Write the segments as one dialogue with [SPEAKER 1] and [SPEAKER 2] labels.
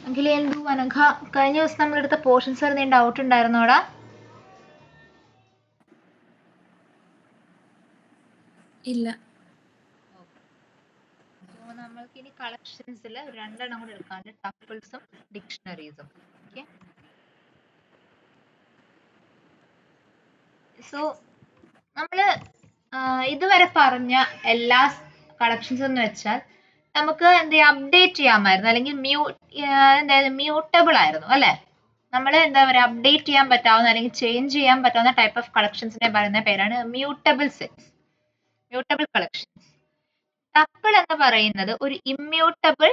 [SPEAKER 1] എങ്കിലും എന്തു അനഘ കഴിഞ്ഞ ദിവസം നമ്മളെടുത്ത പോർഷൻസ് എന്തെങ്കിലും ഡൗട്ട് ഉണ്ടായിരുന്നോടാ?
[SPEAKER 2] ഇല്ല.
[SPEAKER 1] സോ നമ്മൾക്ക് ഇനി കളക്ഷൻസിൽ രണ്ടെണ്ണം കൂടെ എടുക്കാണ്ട്, ടപ്പിൾസും ഡിക്ഷണറീസും. ഓക്കെ, സോ നമ്മള് ഇതുവരെ പറഞ്ഞ എല്ലാ കളക്ഷൻസ് എന്ന് വെച്ചാൽ നമുക്ക് എന്ത് ചെയ്യാം, അപ്ഡേറ്റ് ചെയ്യാമായിരുന്നു, അല്ലെങ്കിൽ മ്യൂട്ടബിൾ ആയിരുന്നു അല്ലെ. നമ്മൾ എന്താ പറയുക, അപ്ഡേറ്റ് ചെയ്യാൻ പറ്റാവുന്ന അല്ലെങ്കിൽ ചേഞ്ച് ചെയ്യാൻ പറ്റാവുന്ന ടൈപ്പ് ഓഫ് കളക്ഷൻസിനെ പറയുന്ന പേരാണ് mutable sets, mutable collections. Tuple എന്ന് പറയുന്നത് ഒരു ഇമ്മ്യൂട്ടബിൾ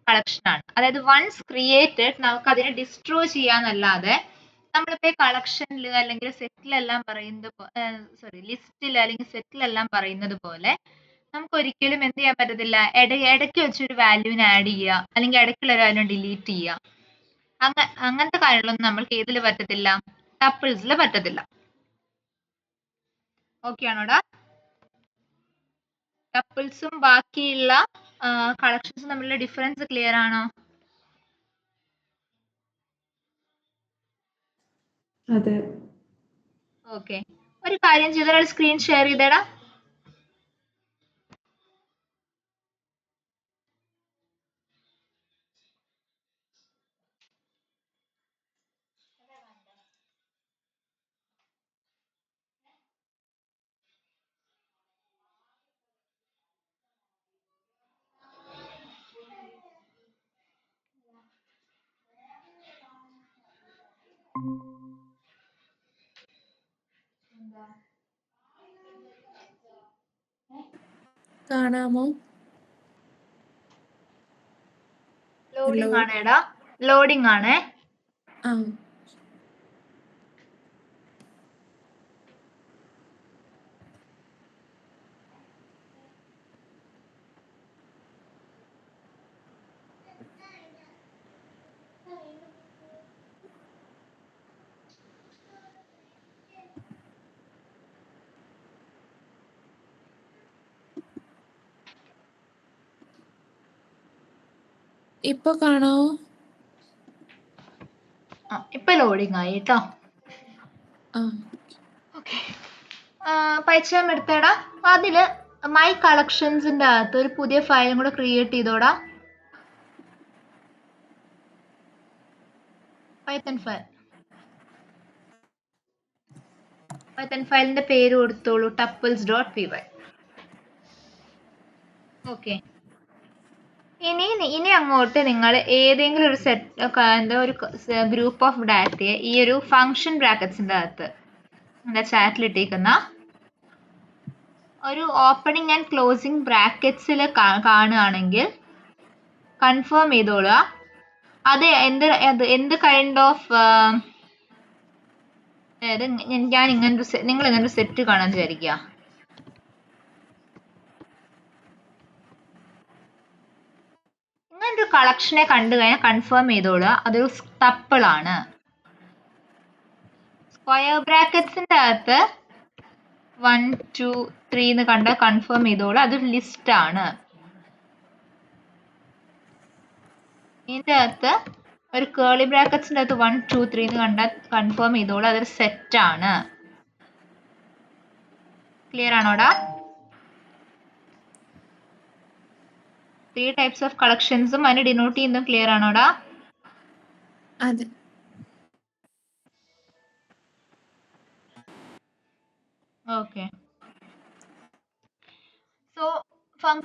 [SPEAKER 1] കളക്ഷൻ ആണ്. അതായത് വൺസ് ക്രിയേറ്റഡ് നമുക്ക് അതിനെ ഡിസ്ട്രോയ് ചെയ്യാന്നല്ലാതെ നമ്മളിപ്പോ കളക്ഷനിൽ അല്ലെങ്കിൽ സെറ്റിലെല്ലാം പറയുന്നത് ലിസ്റ്റിൽ അല്ലെങ്കിൽ സെറ്റിലെല്ലാം പറയുന്നത് പോലെ നമുക്ക് ഒരിക്കലും എന്ത് ചെയ്യാൻ പറ്റത്തില്ല, ഇടയ്ക്ക് വെച്ചൊരു വാല്യൂവിനെ ആഡ് ചെയ്യുക അല്ലെങ്കിൽ ഇടയ്ക്കുള്ള ഒരു വാല്യൂ ഡിലീറ്റ് ചെയ്യുക, അങ്ങനത്തെ കാര്യങ്ങളൊന്നും നമ്മൾക്ക് ഏതിൽ പറ്റത്തില്ല, ടപ്പിൾസിൽ പറ്റത്തില്ല. ഓക്കെ ആണോടാ? ടപ്പിൾസും ബാക്കിയുള്ള കളക്ഷൻസും തമ്മിലുള്ള ഡിഫറൻസ് ക്ലിയർ ആണോ?
[SPEAKER 3] അതെ.
[SPEAKER 1] ഓക്കെ, ഒരു കാര്യം ചെയ്തൊരാൾ സ്ക്രീൻ ഷെയർ ചെയ്തേടാ.
[SPEAKER 2] കാണാമോ?
[SPEAKER 1] ലോഡിംഗ് ആണേടാ, ലോഡിംഗ് ആണേ.
[SPEAKER 2] ആ, ഇപ്പൊ കാണാവോ?
[SPEAKER 1] ഇപ്പൊ ലോഡിംഗ് ആയി കേട്ടോ.
[SPEAKER 2] ആ,
[SPEAKER 1] ഓക്കെ, പൈച്ചാം എടുത്തേടാ. അതില് മൈ കളക്ഷൻസിന്റെ അകത്ത് ഒരു പുതിയ ഫയലും കൂടെ ക്രിയേറ്റ് ചെയ്തോടാ. പൈത്തൺ ഫയൽ, പൈത്തൺ ഫയലിന്റെ പേര് കൊടുത്തോളൂ, tupples.py. ഓക്കെ, ഇനി അങ്ങോട്ട് നിങ്ങൾ ഏതെങ്കിലും ഒരു ഒരു ഗ്രൂപ്പ് ഓഫ് ഡാറ്റയെ ഈ ഒരു ഫംഗ്ഷൻ ബ്രാക്കറ്റ്സിന്റെ അകത്ത് ചാറ്റിലിട്ടേക്കുന്ന ഒരു ഓപ്പണിംഗ് ആൻഡ് ക്ലോസിംഗ് ബ്രാക്കറ്റ്സിൽ കാണുകയാണെങ്കിൽ കൺഫേം ചെയ്തോളുക. അത് എന്ത് കൈൻഡ് ഓഫ്, ഞാൻ നിങ്ങൾ ഇങ്ങനൊരു സെറ്റ് കാണാൻ വിചാരിക്കുക. ഇങ്ങനൊരു കളക്ഷനെ കണ്ടു കഴിഞ്ഞാൽ കൺഫേം ചെയ്തോളുക അതൊരു ടപ്പിൾ ആണ്. സ്ക്വയർ ബ്രാക്കറ്റ്സിന്റെ അകത്ത് 1 2 3 എന്ന് കണ്ടാൽ കൺഫേം ചെയ്തോളുക അതൊരു ലിസ്റ്റ് ആണ്. ഇതിന്റെ അകത്ത് ഒരു കേളി ബ്രാക്കറ്റ്സിന്റെ അകത്ത് 1 2 3 എന്ന് കണ്ടാൽ കൺഫേം ചെയ്തോളുക അതൊരു സെറ്റ് ആണ്. ക്ലിയർ ആണോടാ? 3 ടൈപ്സ് ഓഫ് കളക്ഷൻസും അതിന് ഡിനോട്ട് ചെയ്യുന്നതും ക്ലിയർ ആണോടാ?
[SPEAKER 2] അതെ.
[SPEAKER 1] ഓക്കെ, സോ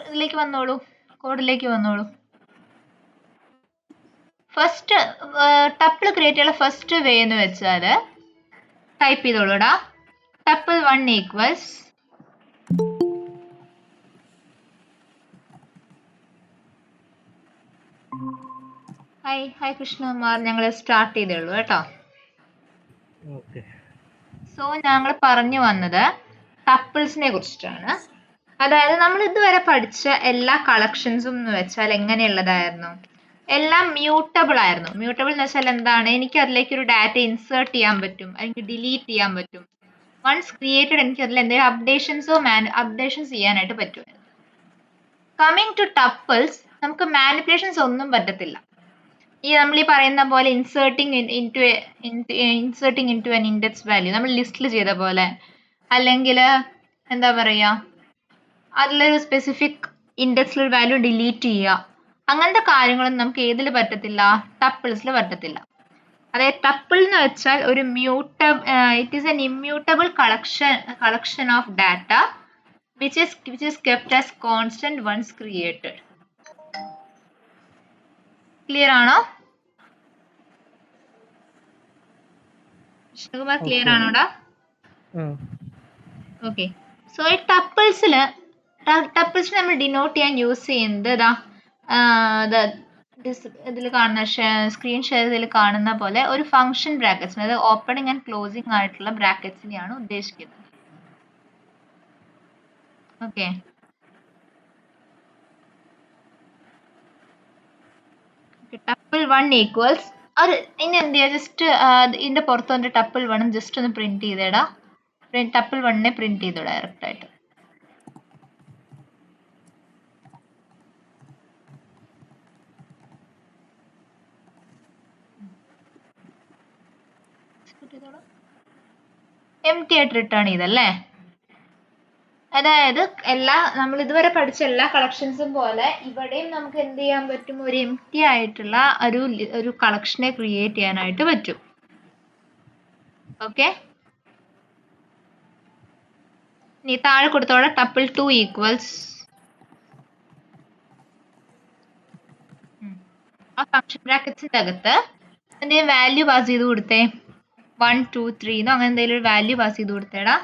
[SPEAKER 1] ഇതിലേക്ക് വന്നോളൂ, കോഡിലേക്ക് വന്നോളൂ. ഫസ്റ്റ് ടപ്പിൾ ക്രിയേറ്റ് ചെയ്യാനുള്ള ഫസ്റ്റ് വേ എന്ന് വെച്ചാൽ ടൈപ്പ് ചെയ്തോളൂടാ, ടപ്പിൾ 1 ഈക്വൽസ് ഹായ് കൃഷ്ണകുമാർ, ഞങ്ങൾ സ്റ്റാർട്ട് ചെയ്തേ ഉള്ളൂ കേട്ടോ. സോ ഞങ്ങൾ പറഞ്ഞു വന്നത് ടപ്പിൾസിനെ കുറിച്ചിട്ടാണ്. അതായത് നമ്മൾ ഇതുവരെ പഠിച്ച എല്ലാ കളക്ഷൻസും എന്ന് വെച്ചാൽ എങ്ങനെയുള്ളതായിരുന്നു, എല്ലാം മ്യൂട്ടബിൾ ആയിരുന്നു. മ്യൂട്ടബിൾ എന്ന് വെച്ചാൽ എന്താണ്, എനിക്ക് അതിലേക്ക് ഒരു ഡാറ്റ ഇൻസേർട്ട് ചെയ്യാൻ പറ്റും, എനിക്ക് ഡിലീറ്റ് ചെയ്യാൻ പറ്റും. വൺസ് ക്രിയേറ്റഡ് എനിക്ക് അതിൽ എന്തെങ്കിലും അപ്ഡേഷൻസ് ചെയ്യാനായിട്ട് പറ്റുമായിരുന്നു. കമ്മിങ് ടു ടപ്പിൾസ് നമുക്ക് മാനിപ്പുലേഷൻസ് ഒന്നും പറ്റത്തില്ല. ഈ നമ്മൾ ഈ പറയുന്ന പോലെ inserting into an index value നമ്മൾ ലിസ്റ്റിൽ ചെയ്ത പോലെ, അല്ലെങ്കിൽ എന്താ പറയുക, അതിലൊരു സ്പെസിഫിക് ഇൻഡെക്സിൽ വാല്യൂ ഡിലീറ്റ് ചെയ്യുക, അങ്ങനത്തെ കാര്യങ്ങളൊന്നും നമുക്ക് ഏതിൽ പറ്റത്തില്ല? ടപ്പിൾസിൽ പറ്റത്തില്ല. അതായത് ടപ്പിൾ എന്ന് വെച്ചാൽ ഒരു it is N immutable collection of data which is kept as constant once created. Clear ആണോ? വിഷ്ണുകുമാർ ക്ലിയർ ആണോടാ? ഓക്കെ. സോ ഈ ടപ്പിൾസിന് നമ്മൾ ഡിനോട്ട് ചെയ്യാൻ യൂസ് ചെയ്യുന്നത് ഇതിൽ കാണുന്ന സ്ക്രീൻ ഷെയറിൽ കാണുന്ന പോലെ ഒരു ഫംഗ്ഷൻ ബ്രാക്കറ്റ്സ്, അതായത് ഓപ്പണിംഗ് ആൻഡ് ക്ലോസിംഗ് ആയിട്ടുള്ള ബ്രാക്കറ്റ്സിനെയാണ് ഉദ്ദേശിക്കുന്നത്. ഓക്കെ. ടപ്പിൾ 1 ഈക്വൽസ് ഇനി എന്ത് ചെയ്യുക, ജസ്റ്റ് ഇതിന്റെ പുറത്ത് വന്നിട്ട് ടപ്പിൾ 1 ജസ്റ്റ് ഒന്ന് പ്രിന്റ് ചെയ്തേടാ. ടപ്പിൾ 1 പ്രിന്റ് ചെയ്തു ഡയറക്റ്റ് ആയിട്ട്. എംപ്റ്റി ആയിട്ട് റിട്ടേൺ ചെയ്തല്ലേ. അതായത് നമ്മൾ ഇതുവരെ പഠിച്ച എല്ലാ കളക്ഷൻസും പോലെ ഇവിടെയും നമുക്ക് എന്ത് ചെയ്യാൻ പറ്റും? ഒരു എംപ്റ്റി ആയിട്ടുള്ള ഒരു കളക്ഷനെ ക്രിയേറ്റ് ചെയ്യാനായിട്ട് പറ്റും. ഓക്കെ. ഇനി താഴെ കൊടുത്തോടെ ടപ്പിൾ 2 ഈക്വൽസ് ആ ഫംഗ്ഷൻ ബ്രാക്കറ്റ്സിന്റെ അകത്ത് എന്തെങ്കിലും വാല്യൂ പാസ് ചെയ്ത് കൊടുത്തേ. 1 2 3 എന്നോ അങ്ങനെ എന്തെങ്കിലും ഒരു വാല്യൂ പാസ് ചെയ്ത് കൊടുത്തേടാ.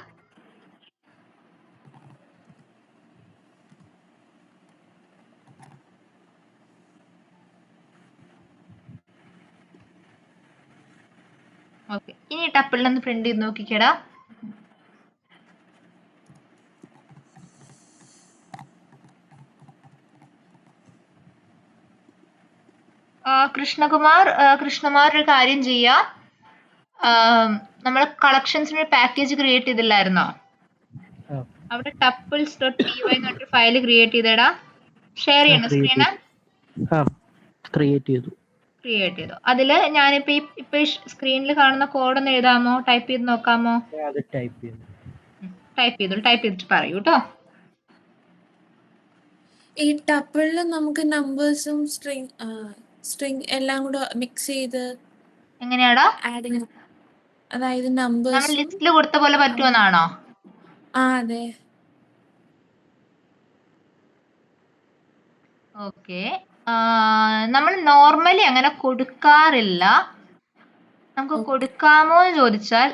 [SPEAKER 1] ഓക്കെ. ഇനി ടപ്പിളിൽ ഒന്ന് പ്രിന്റ് ചെയ്ത് നോക്കിക്കേടാ. കൃഷ്ണകുമാർ ഒരു കാര്യം ചെയ്യാം. നമ്മൾ കളക്ഷൻസിന് ഒരു പാക്കേജ് ക്രിയേറ്റ് ചെയ്തില്ലായിരുന്നോ? അവിടെ tuples.py എന്നൊരു ഫയൽ ക്രിയേറ്റ് ചെയ്തേടാ. ഷെയർ ചെയ്യണം സ്ക്രീന്.
[SPEAKER 3] ക്രിയേറ്റ് ചെയ്തു.
[SPEAKER 1] അതില് ഞാനിപ്പോ സ്ക്രീനിൽ കാണുന്ന കോഡ് ഒന്ന് എഴുതാമോ? ടൈപ്പ് ചെയ്ത് നോക്കാമോ? ടൈപ്പ് ചെയ്തിട്ട് പറയൂ കേട്ടോ.
[SPEAKER 2] ഈ ടപ്പിളിൽ നമുക്ക് നമ്പേഴ്സും സ്ട്രിങ് എല്ലാം കൂടെ മിക്സ് ചെയ്ത്
[SPEAKER 1] എങ്ങനെയാടാ
[SPEAKER 2] ആഡ് ചെയ്യണം. അതായത്
[SPEAKER 1] നമ്മൾ
[SPEAKER 2] നമ്പേഴ്സ്.
[SPEAKER 1] ലിസ്റ്റിൽ കൊടുത്ത പോലെ പറ്റുമെന്നാണോ?
[SPEAKER 2] അതെ.
[SPEAKER 1] ഓക്കെ. നമ്മൾ നോർമലി അങ്ങനെ കൊടുക്കാറില്ല. നമുക്ക് കൊടുക്കാമോ എന്ന് ചോദിച്ചാൽ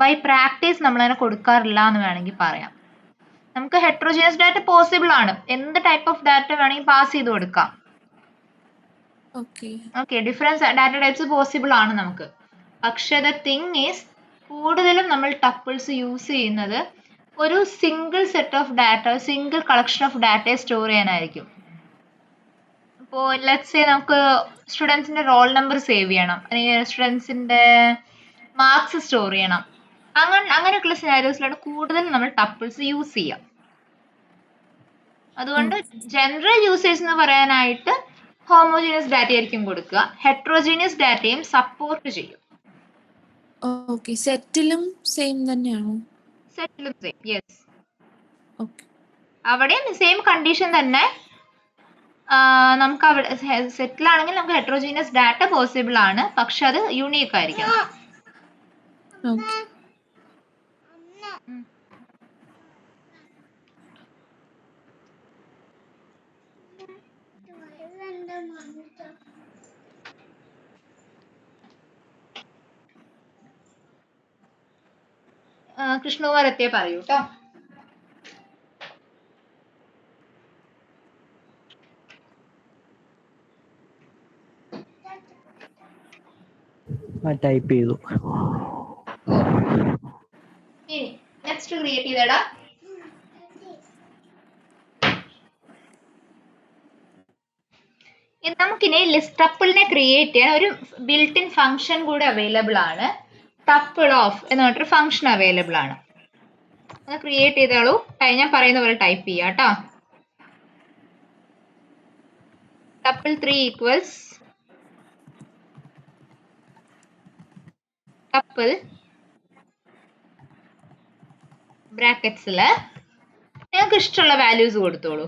[SPEAKER 1] ബൈ പ്രാക്ടീസ് നമ്മൾ അങ്ങനെ കൊടുക്കാറില്ല എന്ന് വേണമെങ്കിൽ പറയാം. നമുക്ക് ഹെട്രോജീനിയസ് ഡാറ്റ പോസിബിൾ ആണ്. എന്ത് ടൈപ്പ് ഓഫ് ഡാറ്റ വേണമെങ്കിൽ പാസ് ചെയ്ത് കൊടുക്കാം. Okay. Difference data types possible ആണ് നമുക്ക്. പക്ഷേ ദ തിങ് ഈസ്, കൂടുതലും നമ്മൾ ടപ്പിൾസ് യൂസ് ചെയ്യുന്നത് ഒരു single set of data, single collection of ഡാറ്റയെ സ്റ്റോർ ചെയ്യാനായിരിക്കും. ഇപ്പോൾ ലെറ്റ്സ് സേ നമുക്ക് സ്റ്റുഡൻസിന്റെ റോൾ നമ്പർ സേവ് ചെയ്യണം, അല്ലെങ്കിൽ സ്റ്റുഡൻസിന്റെ മാർക്സ് സ്റ്റോർ ചെയ്യണം. അങ്ങനെയൊക്കെയുള്ള സിനാരിയോസിലാണ് കൂടുതൽ നമ്മൾ ടപ്പിൾസ് യൂസ് ചെയ്യുക. അതുകൊണ്ട് ജനറൽ യൂസേഴ്സ് എന്ന് പറയാനായിട്ട് ഹോമോജീനിയസ് ഡാറ്റ ആയിരിക്കും കൊടുക്കുക. ഹെട്രോജീനിയസ് ഡാറ്റയും സപ്പോർട്ട് ചെയ്യും.
[SPEAKER 2] സെറ്റിലും സെയിം തന്നെയാണോ?
[SPEAKER 1] സെറ്റിലും സെയിം, യെസ്.
[SPEAKER 2] ഓക്കെ.
[SPEAKER 1] അവിടെയും സെയിം കണ്ടീഷൻ തന്നെ. നമുക്ക് അവിടെ സെറ്റിലാണെങ്കിൽ നമുക്ക് ഹെട്രോജീനിയസ് ഡാറ്റ പോസിബിൾ ആണ്, പക്ഷെ അത് യൂണീക്ക് ആയിരിക്കണം.
[SPEAKER 2] ഓക്കെ.
[SPEAKER 1] കൃഷ്ണകുമാർ എത്തിയേ പറയൂ കേട്ടോ.
[SPEAKER 3] ടൈപ്പ് ചെയ്തു.
[SPEAKER 1] ഇനി നെക്സ്റ്റ് ക്രിയേറ്റ് ചെയ്തടാ. നമുക്കിനി ലിസ്റ്റ് ടപ്പിളിനെ ക്രിയേറ്റ് ചെയ്യാൻ ഒരു ബിൽറ്റ് ഇൻ ഫംഗ്ഷൻ കൂടെ അവൈലബിൾ ആണ്. ടപ്പിൾ ഓഫ് എന്ന് പറഞ്ഞിട്ടൊരു ഫംഗ്ഷൻ അവൈലബിൾ ആണ്. അത് ക്രിയേറ്റ് ചെയ്തോളൂ. ഞാൻ പറയുന്ന പോലെ ടൈപ്പ് ചെയ്യാം കേട്ടോ. ടപ്പിൾ 3 ഈക്വൽസ് ടപ്പിൾ ബ്രാക്കറ്റ്സില് നിങ്ങൾക്ക് ഇഷ്ടമുള്ള വാല്യൂസ് കൊടുത്തോളൂ.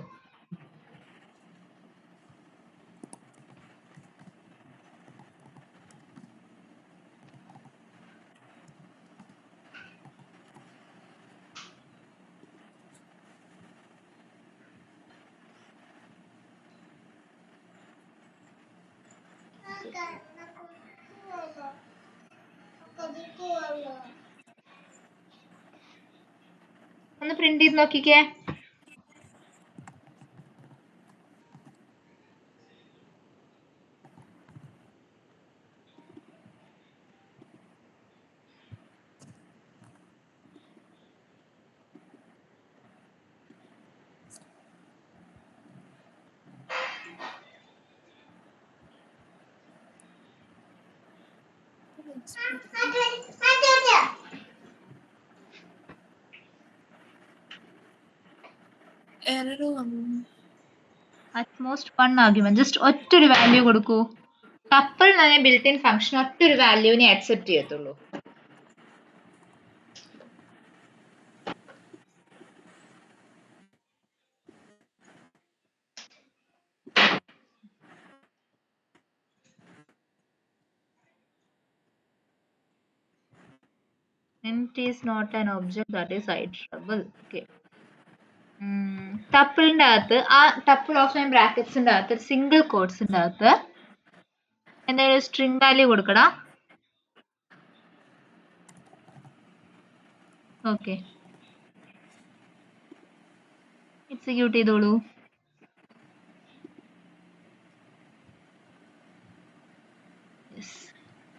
[SPEAKER 1] ഒന്ന് പ്രിന്റ് ചെയ്ത് നോക്കിക്കേ.
[SPEAKER 2] എറർ വന്നു.
[SPEAKER 1] Utmost 1 argument. ജസ്റ്റ് ഒറ്റൊരു വാല്യൂ കൊടുക്കൂ. ടപ്പിൾ എന്ന ബിൽറ്റ് ഇൻ ഫംഗ്ഷൻ ഒറ്റൊരു വാല്യൂവിനെ അക്സെപ്റ്റ് ചെയ്യത്തുള്ളൂ. Int is not an object, that is iterable. Okay. ടപ്പിളിന്റെ അകത്ത് ആ ടപ്പിൾ ഓഫ് ആൻഡ് ബ്രാക്കറ്റ്സിന്റെ അകത്ത് സിംഗിൾ കോട്ട്സിന്റെ അകത്ത് എന്തെങ്കിലും സ്ട്രിംഗ് വാല്യൂ കൊടുക്കടാ. ഓക്കെ, എക്സിക്യൂട്ട് ചെയ്തോളൂ.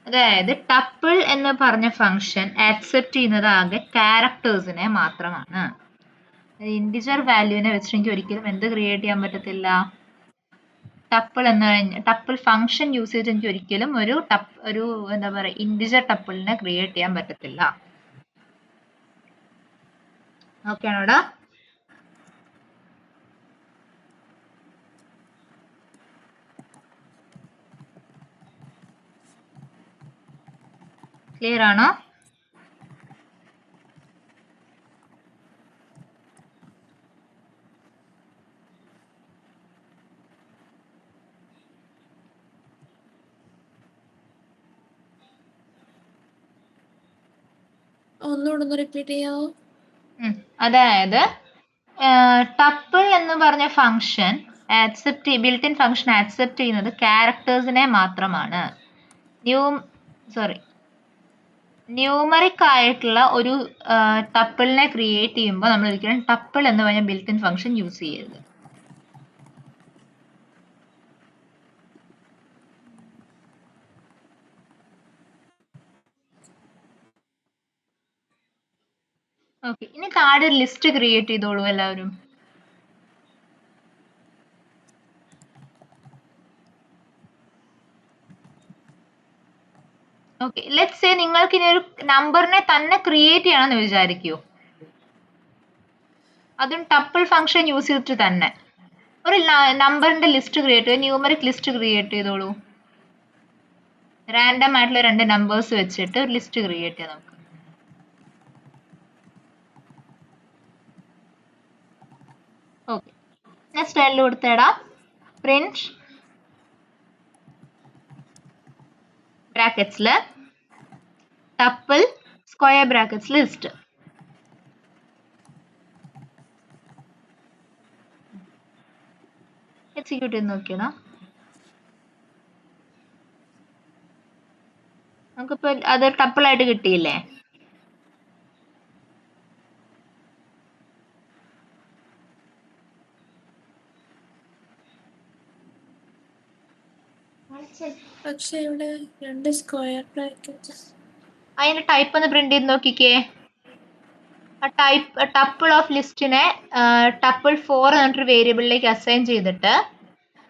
[SPEAKER 1] അതായത് ടപ്പിൾ എന്ന് പറഞ്ഞ ഫംഗ്ഷൻ ആക്സെപ്റ്റ് ചെയ്യുന്നത് ആകെ ക്യാരക്ടേഴ്സിനെ മാത്രമാണ്. ഇൻഡിജർ വാല്യൂവിനെ വെച്ചിട്ട് എനിക്ക് ഒരിക്കലും എന്ത് ക്രിയേറ്റ് ചെയ്യാൻ പറ്റത്തില്ല? ടപ്പിൾ ഫംഗ്ഷൻ യൂസ് ചെയ്തിട്ട് എനിക്ക് ഒരിക്കലും ഒരു എന്താ പറയുക ഇൻഡിജർ ടപ്പിളിനെ ക്രിയേറ്റ് ചെയ്യാൻ പറ്റത്തില്ല. ഓക്കെ ആണോടാ? ക്ലിയർ ആണോ?
[SPEAKER 2] ഒന്നുകൂടെ റിപ്പീറ്റ് ചെയ്യാവോ?
[SPEAKER 1] അതായത് ടപ്പിൾ എന്ന് പറഞ്ഞ function built in function accept ചെയ്യുന്നത് ക്യാരക്ടേഴ്സിനെ മാത്രമാണ്. ന്യൂമറിക് ആയിട്ടുള്ള ഒരു ടപ്പിളിനെ ക്രിയേറ്റ് ചെയ്യുമ്പോൾ നമ്മൾ ഒരിക്കലും ടപ്പിൾ എന്ന് പറഞ്ഞ ബിൽറ്റ് ഇൻ ഫംഗ്ഷൻ യൂസ് ചെയ്യരുത്. ഓക്കെ, ഇനി താഴെ ഒരു ലിസ്റ്റ് ക്രിയേറ്റ് ചെയ്തോളൂ എല്ലാവരും. ഓക്കെ, ലെറ്റ്സ് സേ നിങ്ങൾക്ക് ഇനി ഒരു നമ്പറിനെ തന്നെ ക്രിയേറ്റ് ചെയ്യണമെന്ന് വിചാരിക്കൂ. അതും ടപ്പിൾ ഫംഗ്ഷൻ യൂസ് ചെയ്തിട്ട് തന്നെ ഒരു നമ്പറിന്റെ ലിസ്റ്റ് ക്രിയേറ്റ് ചെയ്ത് ന്യൂമറിക് ലിസ്റ്റ് ക്രിയേറ്റ് ചെയ്തോളൂ. റാൻഡം ആയിട്ടുള്ള 2 നമ്പേഴ്സ് വെച്ചിട്ട് ഒരു ലിസ്റ്റ് ക്രിയേറ്റ് ചെയ്യാം നമുക്ക്. ഓക്കെ, നെക്സ്റ്റ് ലൈനിൽ കൊടുത്തേടാ പ്രിന്റ് ബ്രാക്കറ്റ്സില് tuple square brackets list. Execute ചെയ്ത് നോക്കിയതാ. നമുക്കിപ്പോ അത് ടപ്പിൾ ആയിട്ട് കിട്ടിയില്ലേ?
[SPEAKER 2] പക്ഷെ ഇവിടെ 2 സ്ക്വയർ ബ്രാക്കറ്റ്സ്.
[SPEAKER 1] അതിന്റെ ടൈപ്പ് ഒന്ന് പ്രിന്റ് ചെയ്ത് നോക്കിക്കേ. ടപ്പിൾ ഓഫ് ലിസ്റ്റിനെ ടപ്പിൾ 4 എന്നിട്ടൊരു വേരിയബിളിലേക്ക് അസൈൻ ചെയ്തിട്ട്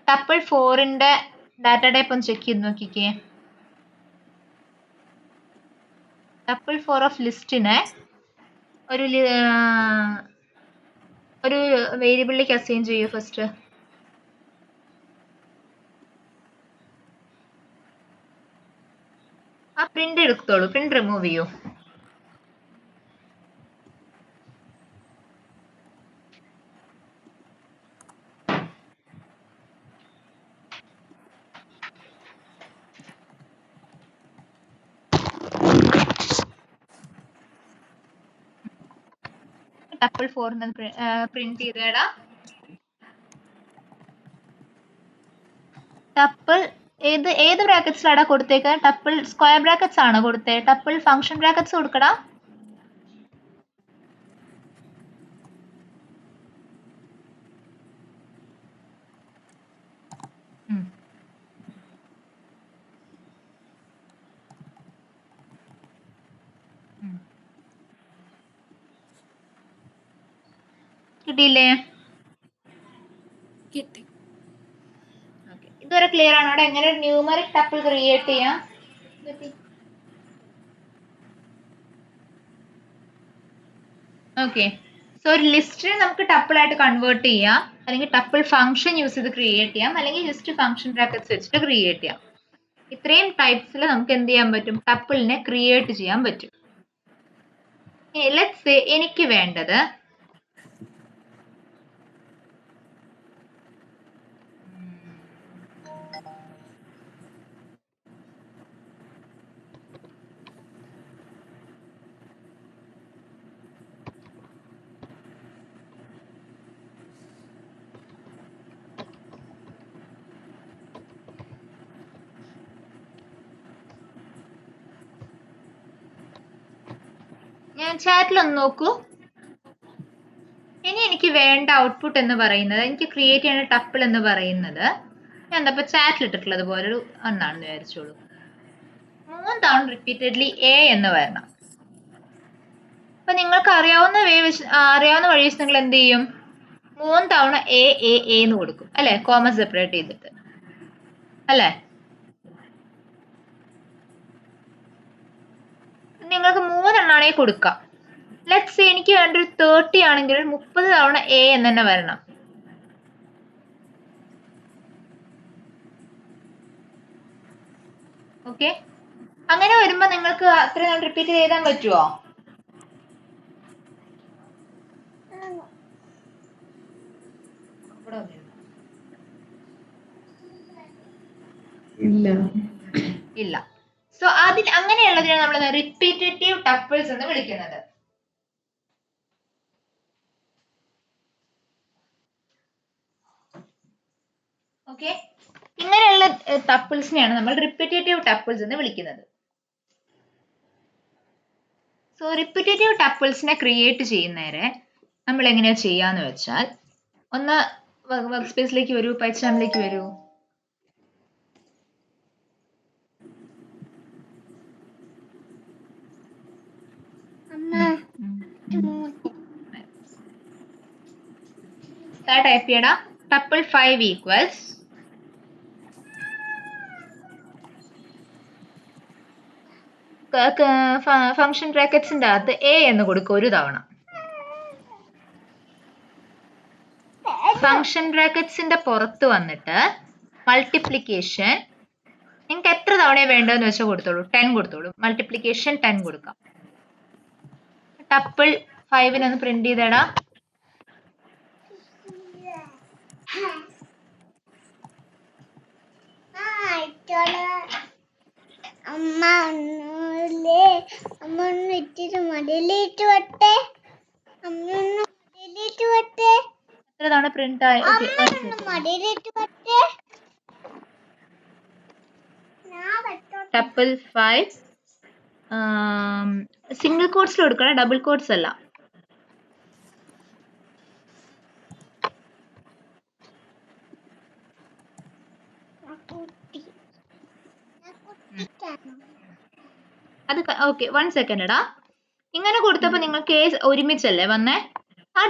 [SPEAKER 1] ടപ്പിൾ 4ന്റെ ഡാറ്റ ടൈപ്പ് ഒന്ന് ചെക്ക് ചെയ്ത് നോക്കിക്കേ. ടപ്പിൾ 4 ഓഫ് ലിസ്റ്റിനെ ഒരു വേരിയബിളിലേക്ക് അസൈൻ ചെയ്യൂ ഫസ്റ്റ്. ആ പ്രിന്റ് എടുത്തോളൂ, പ്രിന്റ് റിമൂവ് ചെയ്യൂ. ടപ്പിൾ 4 പ്രിന്റ് ചെയ്തേടാ. ടപ്പിൾ ഏത് ബ്രാക്കറ്റ്സിലാടാ കൊടുത്തേക്കുന്നത്? ടപ്പിൾ സ്ക്വയർ ബ്രാക്കറ്റ്സ് ആണോ കൊടുത്തേ? ടപ്പിൾ ഫംഗ്ഷൻ ബ്രാക്കറ്റ്സ് കൊടുക്കടാ. കിട്ടിയില്ലേ?
[SPEAKER 2] കിട്ടി.
[SPEAKER 1] ഇതുവരെ ക്ലിയർ ആണോ? അവിടെ എങ്ങനെ ന്യൂമറിക് ടപ്പിൾ ക്രിയേറ്റ് ചെയ്യാം? ഓക്കെ, സോ ഒരു ലിസ്റ്റിനെ നമുക്ക് ടപ്പിൾ ആയിട്ട് കൺവേർട്ട് ചെയ്യാം, അല്ലെങ്കിൽ ടപ്പിൾ ഫംഗ്ഷൻ യൂസ് ചെയ്ത് ക്രിയേറ്റ് ചെയ്യാം, അല്ലെങ്കിൽ ജസ്റ്റ് ഫംഗ്ഷൻ ബ്രാക്കറ്റ്സ് വെച്ചിട്ട് ക്രിയേറ്റ് ചെയ്യാം. ഇത്രയും ടൈപ്സിൽ നമുക്ക് എന്ത് ചെയ്യാൻ പറ്റും? ടപ്പിളിനെ ക്രിയേറ്റ് ചെയ്യാൻ പറ്റും. ലെറ്റ്സ് സേ എനിക്ക് വേണ്ടത് ഞാൻ ചാറ്റിലൊന്ന് നോക്കൂ. ഇനി എനിക്ക് വേണ്ട ഔട്ട്പുട്ട് എന്ന് പറയുന്നത്, എനിക്ക് ക്രിയേറ്റ് ചെയ്യേണ്ട ടപ്പിൾ എന്ന് പറയുന്നത് ഞാൻ എന്താ ചാറ്റിൽ ഇട്ടിട്ടുള്ളത് പോലെ ഒരു ഒന്നാണെന്ന് വിചാരിച്ചോളൂ. 3 തവണ റിപ്പീറ്റഡ്ലി എ എന്ന് വരണം. അപ്പൊ നിങ്ങൾക്ക് അറിയാവുന്ന വഴി വെച്ച് നിങ്ങൾ എന്ത് ചെയ്യും? 3 തവണ എ എ എന്ന് കൊടുക്കും അല്ലെ, കോമ സെപ്പറേറ്റ് ചെയ്തിട്ട് അല്ലെ. നിങ്ങൾക്ക് 3 എണ്ണാണെങ്കിൽ കൊടുക്കാം. ലെറ്റ്സ് സേ എനിക്ക് വേണ്ട ഒരു 30 ആണെങ്കിൽ 30 തവണ എ എന്ന് തന്നെ വരണം. ഓക്കെ, അങ്ങനെ വരുമ്പോ നിങ്ങൾക്ക് അത്രയും റിപ്പീറ്റ് ചെയ്താൻ പറ്റുമോ? ഇല്ല. സോ അങ്ങനെയുള്ളതിനാണ് നമ്മൾ റിപ്പീറ്റേറ്റീവ് ടപ്പിൾസ് എന്ന് വിളിക്കുന്നത്. ഓക്കെ, ഇങ്ങനെയുള്ള ടപ്പിൾസിനെയാണ് നമ്മൾ റിപ്പീറ്റേറ്റീവ് ടപ്പിൾസ് എന്ന് വിളിക്കുന്നത്. സോ റിപ്പീറ്റേറ്റീവ് ടപ്പിൾസിനെ ക്രിയേറ്റ് ചെയ്യുന്നവരെ നമ്മൾ എങ്ങനെയാ ചെയ്യാന്ന് വെച്ചാൽ, ഒന്ന് വർക്ക് സ്പേസിലേക്ക് വരൂ, പൈച്ചാമിലേക്ക് വരൂ. ടൈപ്പ് ചെയ്യടാ, ടപ്പിൾ 5 ഈക്വൽസ് ഫംഗ്ഷൻ ബ്രാക്കറ്റ്സിന്റെ അകത്ത് എ എന്ന് കൊടുക്കും ഒരു തവണ. ഫംഗ്ഷൻ ബ്രാക്കറ്റ്സിന്റെ പുറത്ത് വന്നിട്ട് മൾട്ടിപ്ലിക്കേഷൻ നിങ്ങൾക്ക് എത്ര തവണയാണ് വേണ്ടതെന്ന് വെച്ചാൽ കൊടുത്തോളൂ. 10 കൊടുത്തോളൂ. മൾട്ടിപ്ലിക്കേഷൻ 10 കൊടുക്കാം. ടപ്പിൾ 5 ഒന്ന് പ്രിന്റ് ചെയ്തേടാ. എത്ര തവണ പ്രിന്റ് ആയി? ടപ്പിൾ 5 സിംഗിൾ കോട്ട്സിൽ കൊടുക്കണം, ഡബിൾ കോട്ട്സ് അല്ല. അത് ഓക്കെ, 1 സെക്കൻഡ് എടാ. ഇങ്ങനെ കൊടുത്തപ്പോ നിങ്ങൾക്ക് ഒരുമിച്ചല്ലേ വന്നേ? ആ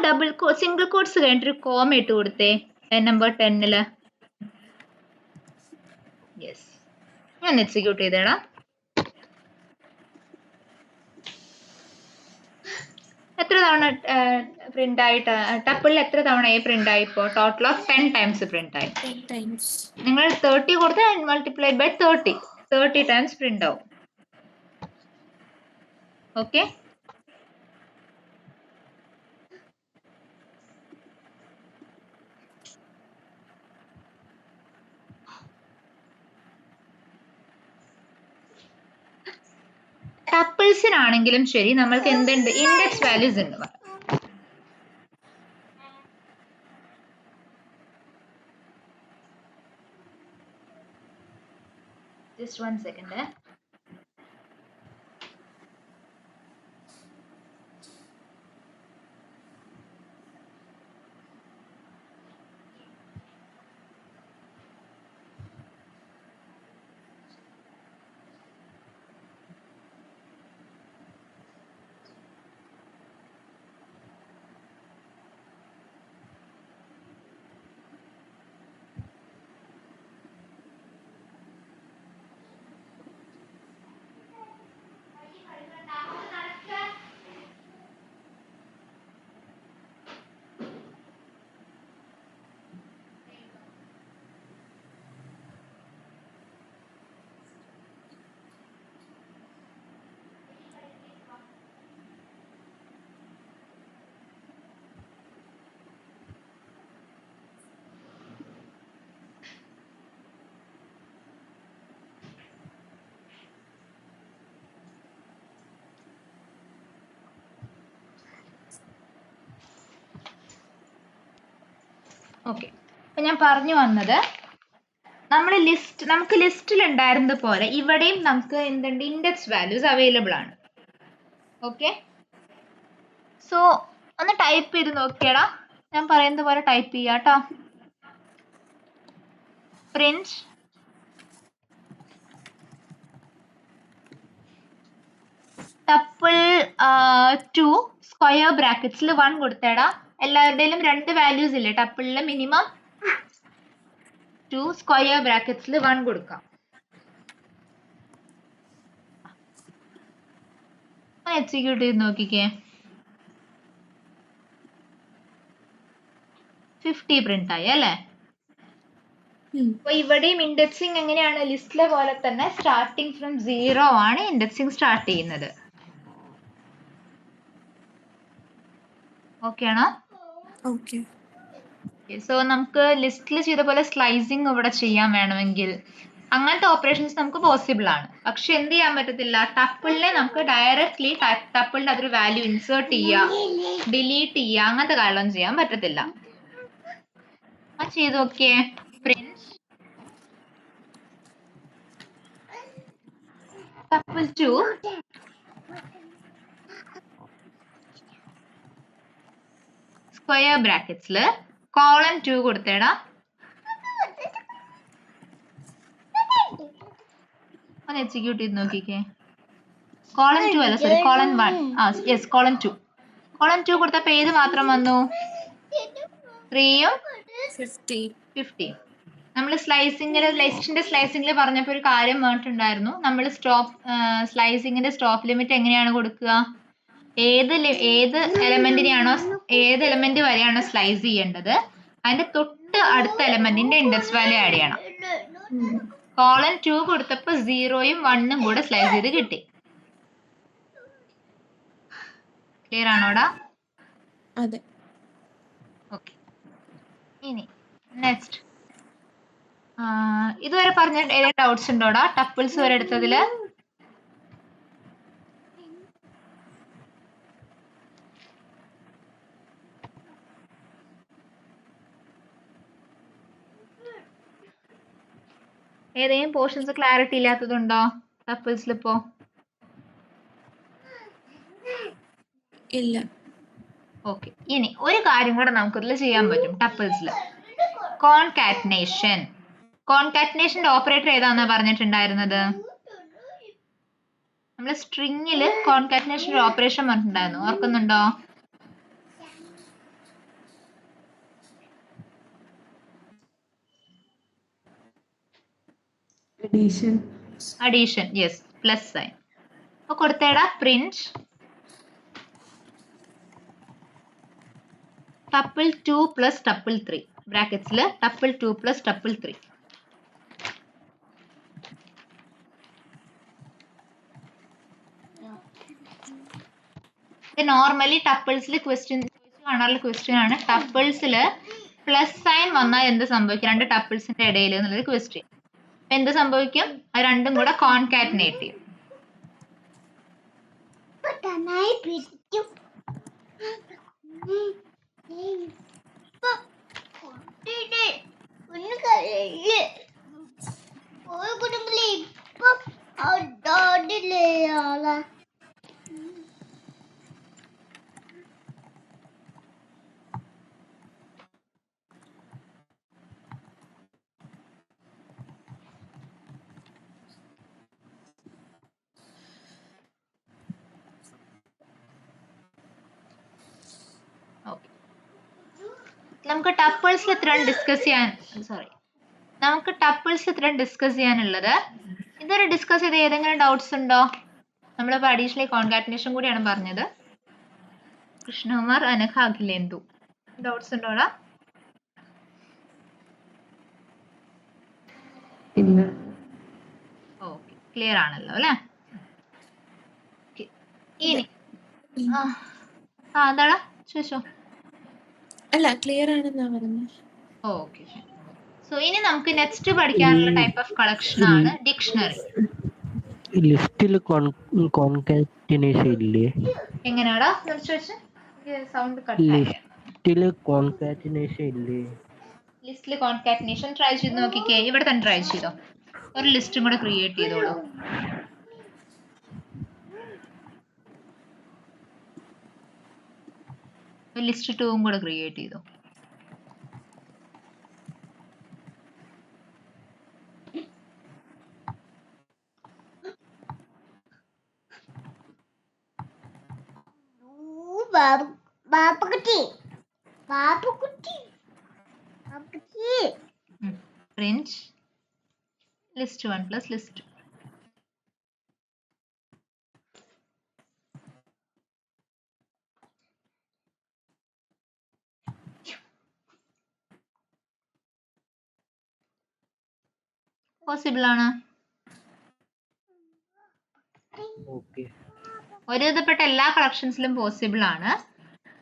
[SPEAKER 1] സിംഗിൾ കോട്ട്സ് കഴിഞ്ഞിട്ട് ഒരു കോമ ഇട്ട് കൊടുത്തേ നമ്പർ 10. യെസ്, ഞാൻ എക്സിക്യൂട്ട് ചെയ്തേടാ. എത്ര തവണ പ്രിന്റ് ആയിട്ട് ടപ്പിളിൽ എത്ര തവണ പ്രിന്റ് ആയി? ഇപ്പോ ടോട്ടൽ ഓഫ് 10 ടൈംസ് പ്രിന്റ് ആയി. നിങ്ങൾ 30 കൊടുത്ത് മൾട്ടിപ്ലൈഡ് ബൈ 30 ടൈംസ് പ്രിന്റ് ആവും. ഓക്കെ, ടപ്പിൾസിനാണെങ്കിലും ശരി നമ്മൾക്ക് എന്തുണ്ട്, ഇൻഡെക്സ് വാല്യൂസ് ഉണ്ട്. Just 1 second. ഓക്കെ, അപ്പൊ ഞാൻ പറഞ്ഞു വന്നത്, നമുക്ക് ലിസ്റ്റിൽ ഉണ്ടായിരുന്നത് പോലെ ഇവിടെയും നമുക്ക് എന്തുണ്ട്, ഇൻഡെക്സ് വാല്യൂസ് അവൈലബിൾ ആണ്. ഓക്കെ, സോ ഒന്ന് ടൈപ്പ് ചെയ്ത് നോക്കിയടാ, ഞാൻ പറയുന്നത് പോലെ ടൈപ്പ് ചെയ്യാട്ടോ. പ്രിന്റ് ടപ്പിൾ 2 സ്ക്വയർ ബ്രാക്കറ്റ്സിൽ 1 കൊടുത്തേടാ. എല്ലാവരുടെയും 2 വാല്യൂസ് ഇല്ലേ ടപ്പിളിൽ, മിനിമം 2 സ്ക്വയർ ബ്രാക്കറ്റ്സിൽ 1 കൊടുക്കാം. എക്സിക്യൂട്ട് ചെയ്ത് നോക്കിക്കേ. 50 പ്രിന്റ് ആയി അല്ലേ? അപ്പൊ ഇവിടെയും ഇൻഡെക്സിങ് എങ്ങനെയാണ്, ലിസ്റ്റിലെ പോലെ തന്നെ സ്റ്റാർട്ടിങ് ഫ്രം 0 ആണ് ഇൻഡെക്സിങ് സ്റ്റാർട്ട് ചെയ്യുന്നത്. ഓക്കെ ആണോ?
[SPEAKER 2] ഓക്കെ.
[SPEAKER 1] സോ നമുക്ക് ലിസ്റ്റിൽ ചെയ്ത പോലെ സ്ലൈസിങ് ഇവിടെ ചെയ്യാൻ വേണമെങ്കിൽ അങ്ങനത്തെ ഓപ്പറേഷൻസ് നമുക്ക് പോസിബിൾ ആണ്. പക്ഷെ എന്ത് ചെയ്യാൻ പറ്റത്തില്ല, ടപ്പിളിനെ നമുക്ക് ഡയറക്ട്ലി ടപ്പിളിന്റെ അതൊരു വാല്യൂ ഇൻസേർട്ട് ചെയ്യുക, ഡിലീറ്റ് ചെയ്യുക, അങ്ങനത്തെ കാര്യങ്ങളൊന്നും ചെയ്യാൻ പറ്റത്തില്ല. ചെയ്ത് നോക്കിയേ. പ്രിന്റ് ടപ്പിൾ 2 സ്ക്വയർ ബ്രാക്കറ്റ്സിൽ കോളൻ 2 കൊടുത്തേടാ. ഒന്ന് എക്സിക്യൂട്ട് ചെയ്ത് നോക്കിക്കേ. കോളൻ 2 അല്ല, sorry, colon 1. Yes, colon 2. Colon 2 കൊടുത്തപ്പോ ഏത് മാത്രം വന്നു? 3യും 50. നമ്മൾ ലിസ്റ്റിന്റെ സ്ലൈസിംഗിൽ പറഞ്ഞപ്പോൾ ഒരു കാര്യം പറഞ്ഞിട്ടുണ്ടായിരുന്നു. നമ്മൾ സ്ലൈസിങ്ങിന്റെ സ്റ്റോപ്പ് ലിമിറ്റ് എങ്ങനെയാണ് കൊടുക്കുക? ഏത് എലമെന്റിനെയാണോ, ഏത് എലമെന്റ് വരെയാണോ സ്ലൈസ് ചെയ്യേണ്ടത് അതിന്റെ തൊട്ട് അടുത്ത എലമെന്റിന്റെ ഇൻഡെക്സ് വാല്യൂ ആഡ് ചെയ്യണം. കോളൻ 2 കൊടുത്തപ്പോ 0യും 1ഉം കൂടെ സ്ലൈസ് ചെയ്ത് കിട്ടി. ക്ലിയർ ആണോടാ?
[SPEAKER 2] അതെ.
[SPEAKER 1] ഓക്കെ, ഇനി നെക്സ്റ്റ്, ഇതുവരെ പറഞ്ഞ ഏതെങ്കിലും ഡൗട്ട്സ് ഉണ്ടോടാ ടപ്പിൾസ് വരെ എടുത്തതില്? ഏതെങ്കിലും പോർഷൻസ് ക്ലാരിറ്റി ഇല്ലാത്തതുണ്ടോ ടപ്പിൾസിൽ ഇപ്പോ?
[SPEAKER 2] ഇല്ല.
[SPEAKER 1] ഓക്കെ, ഇനി ഒരു കാര്യം കൂടെ നമുക്ക് ഇതിൽ ചെയ്യാൻ പറ്റും ടപ്പിൾസിൽ, കോൺകാറ്റനേഷൻ. കോൺകാറ്റനേഷന്റെ ഓപ്പറേറ്റർ ഏതാന്നാ പറഞ്ഞിട്ടുണ്ടായിരുന്നത്? നമ്മൾ സ്ട്രിങ്ങിൽ കോൺകാറ്റനേഷന്റെ ഓപ്പറേഷൻ പറഞ്ഞിട്ടുണ്ടായിരുന്നു, ഓർക്കുന്നുണ്ടോ? Addition, yes, plus sign. അപ്പൊ കൊടുത്തേടാ പ്രിന്റ് ടപ്പിൾ 2 പ്ലസ് ടപ്പിൾ 3 ബ്രാക്കറ്റ്സിൽ ടപ്പിൾ 2 പ്ലസ് ടപ്പിൾ 3. നോർമലി ടപ്പിൾസിൽ ക്വസ്റ്റ്യൻ കാണാറുള്ള ക്വസ്റ്റ്യൻ ആണ്. ടപ്പിൾസിൽ പ്ലസ് സൈൻ വന്നാൽ എന്ത് സംഭവിക്കും രണ്ട് ടപ്പിൾസിന്റെ ഇടയിൽ എന്നുള്ളൊരു ക്വസ്റ്റ്യൻ. എന്ത് സംഭവിക്കും? അത് രണ്ടും കൂടെ കോൺകാറ്റിനേറ്റ് ചെയ്യും. നമുക്ക് ടപ്പിൾസിൽ ഇത്രയും ഡിസ്കസ് ചെയ്യാനുള്ളത്. ഇതൊരു ഡിസ്കസ് ചെയ്ത് ഏതെങ്കിലും ഡൗട്ട്സ് ഉണ്ടോ? നമ്മളിപ്പോൾ അഡീഷണലി കോൺകാറ്റിനേഷൻ കൂടിയാണ് പറഞ്ഞത്. കൃഷ്ണകുമാർ, അനഘ, അഖിലേന്ദു, ഡൗട്ട്സ് ഉണ്ടോടാ? ഓക്കെ, ക്ലിയർ ആണല്ലോ അല്ലേ? ഇനി അതാടാ ചോദിച്ചോ.
[SPEAKER 2] അല്ല, ക്ലിയർ ആണെന്നാ പറഞ്ഞത്.
[SPEAKER 1] ഓക്കെ, സോ ഇനി നമുക്ക് നെക്സ്റ്റ് പഠിക്കാനുള്ള ടൈപ്പ് ഓഫ് കളക്ഷൻ ആണ് ഡിക്ഷണറി.
[SPEAKER 3] ലിസ്റ്റിൽ കോൺകാറ്റിനേഷൻ ഇല്ലേ?
[SPEAKER 1] എങ്ങനെയാടാ ചോദിച്ചേ? സൗണ്ട് കട്ട് ആയി.
[SPEAKER 3] ലിസ്റ്റിൽ കോൺകാറ്റിനേഷൻ ഇല്ലേ?
[SPEAKER 1] ലിസ്റ്റിൽ കോൺകാറ്റിനേഷൻ ട്രൈ ചെയ്ത് നോക്കിക്കേ. ഇവിടെ തന്നെ ട്രൈ ചെയ്തോ. ഒരു ലിസ്റ്റും കൂടെ ക്രിയേറ്റ് ചെയ്തോളൂ. ഒരു ലിസ്റ്റ് 2 കൂടെ ക്രിയേറ്റ് ചെയ്തോ. Print list 1 plus list 2. Possible ആണ്. ഒരുവിധപ്പെട്ട എല്ലാ കളക്ഷൻസിലും പോസിബിൾ ആണ്.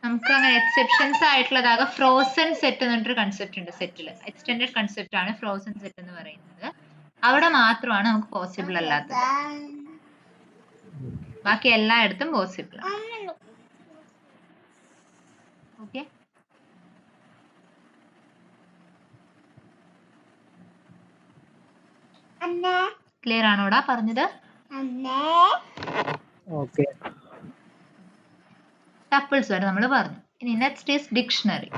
[SPEAKER 1] നമുക്ക് അങ്ങനെ എക്സെപ്ഷൻസ് ആയിട്ടുള്ളതാകെ ഫ്രോസൺ സെറ്റ് എന്നിട്ടൊരു കൺസെപ്റ്റ് ഉണ്ട്. സെറ്റിൽ എക്സ്റ്റെൻഡഡ് കൺസെപ്റ്റ് ആണ് ഫ്രോസൺ സെറ്റ് എന്ന് പറയുന്നത്. അവിടെ മാത്രമാണ് നമുക്ക് പോസിബിൾ അല്ലാത്തത്. ബാക്കി എല്ലായിടത്തും പോസിബിൾ ആണ്. ഓക്കെ, ക്ലിയർ ആണോടാ പറഞ്ഞത്? ടപ്പിൾസ് വരെ നമ്മൾ പറഞ്ഞു. ഇനി നെക്സ്റ്റ് ഈസ് ഡിക്ഷണറി.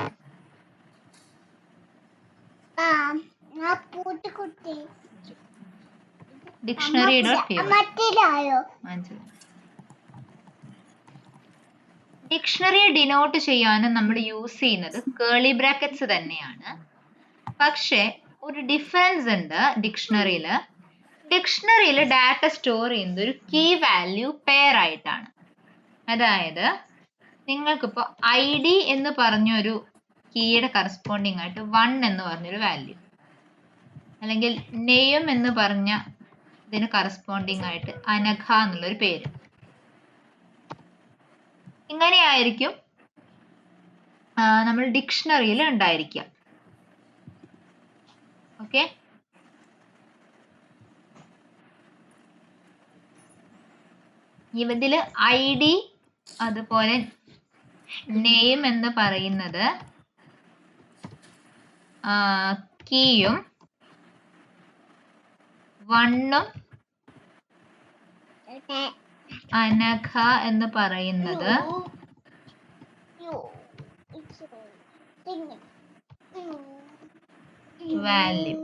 [SPEAKER 1] ഡിക്ഷണറിയെ ഡിനോട്ട് ചെയ്യാനും നമ്മൾ യൂസ് ചെയ്യുന്നത് കേളി ബ്രാക്കറ്റ്സ് തന്നെയാണ്. പക്ഷെ ഒരു ഡിഫറൻസ് ഉണ്ട്. ഡിക്ഷണറിയിൽ ഡാറ്റ സ്റ്റോർ ചെയ്യുന്നത് ഒരു കീ വാല്യൂ പെയർ ആയിട്ടാണ്. അതായത് നിങ്ങൾക്കിപ്പോൾ ID എന്ന് പറഞ്ഞൊരു കീയുടെ കറസ്പോണ്ടിങ് ആയിട്ട് 1 എന്ന് പറഞ്ഞൊരു വാല്യൂ, അല്ലെങ്കിൽ നെയിം എന്ന് പറഞ്ഞ ഇതിന് കറസ്പോണ്ടിങ് ആയിട്ട് അനഘ എന്നുള്ളൊരു പേര്, ഇങ്ങനെയായിരിക്കും നമ്മൾ ഡിക്ഷണറിയിൽ ഉണ്ടായിരിക്കുക. ഓക്കെ, ഇതില് ID അതുപോലെ നെയിം എന്ന് പറയുന്നത് കീയും 1ഉം അനഘ എന്ന് പറയുന്നത് വാല്യൂ.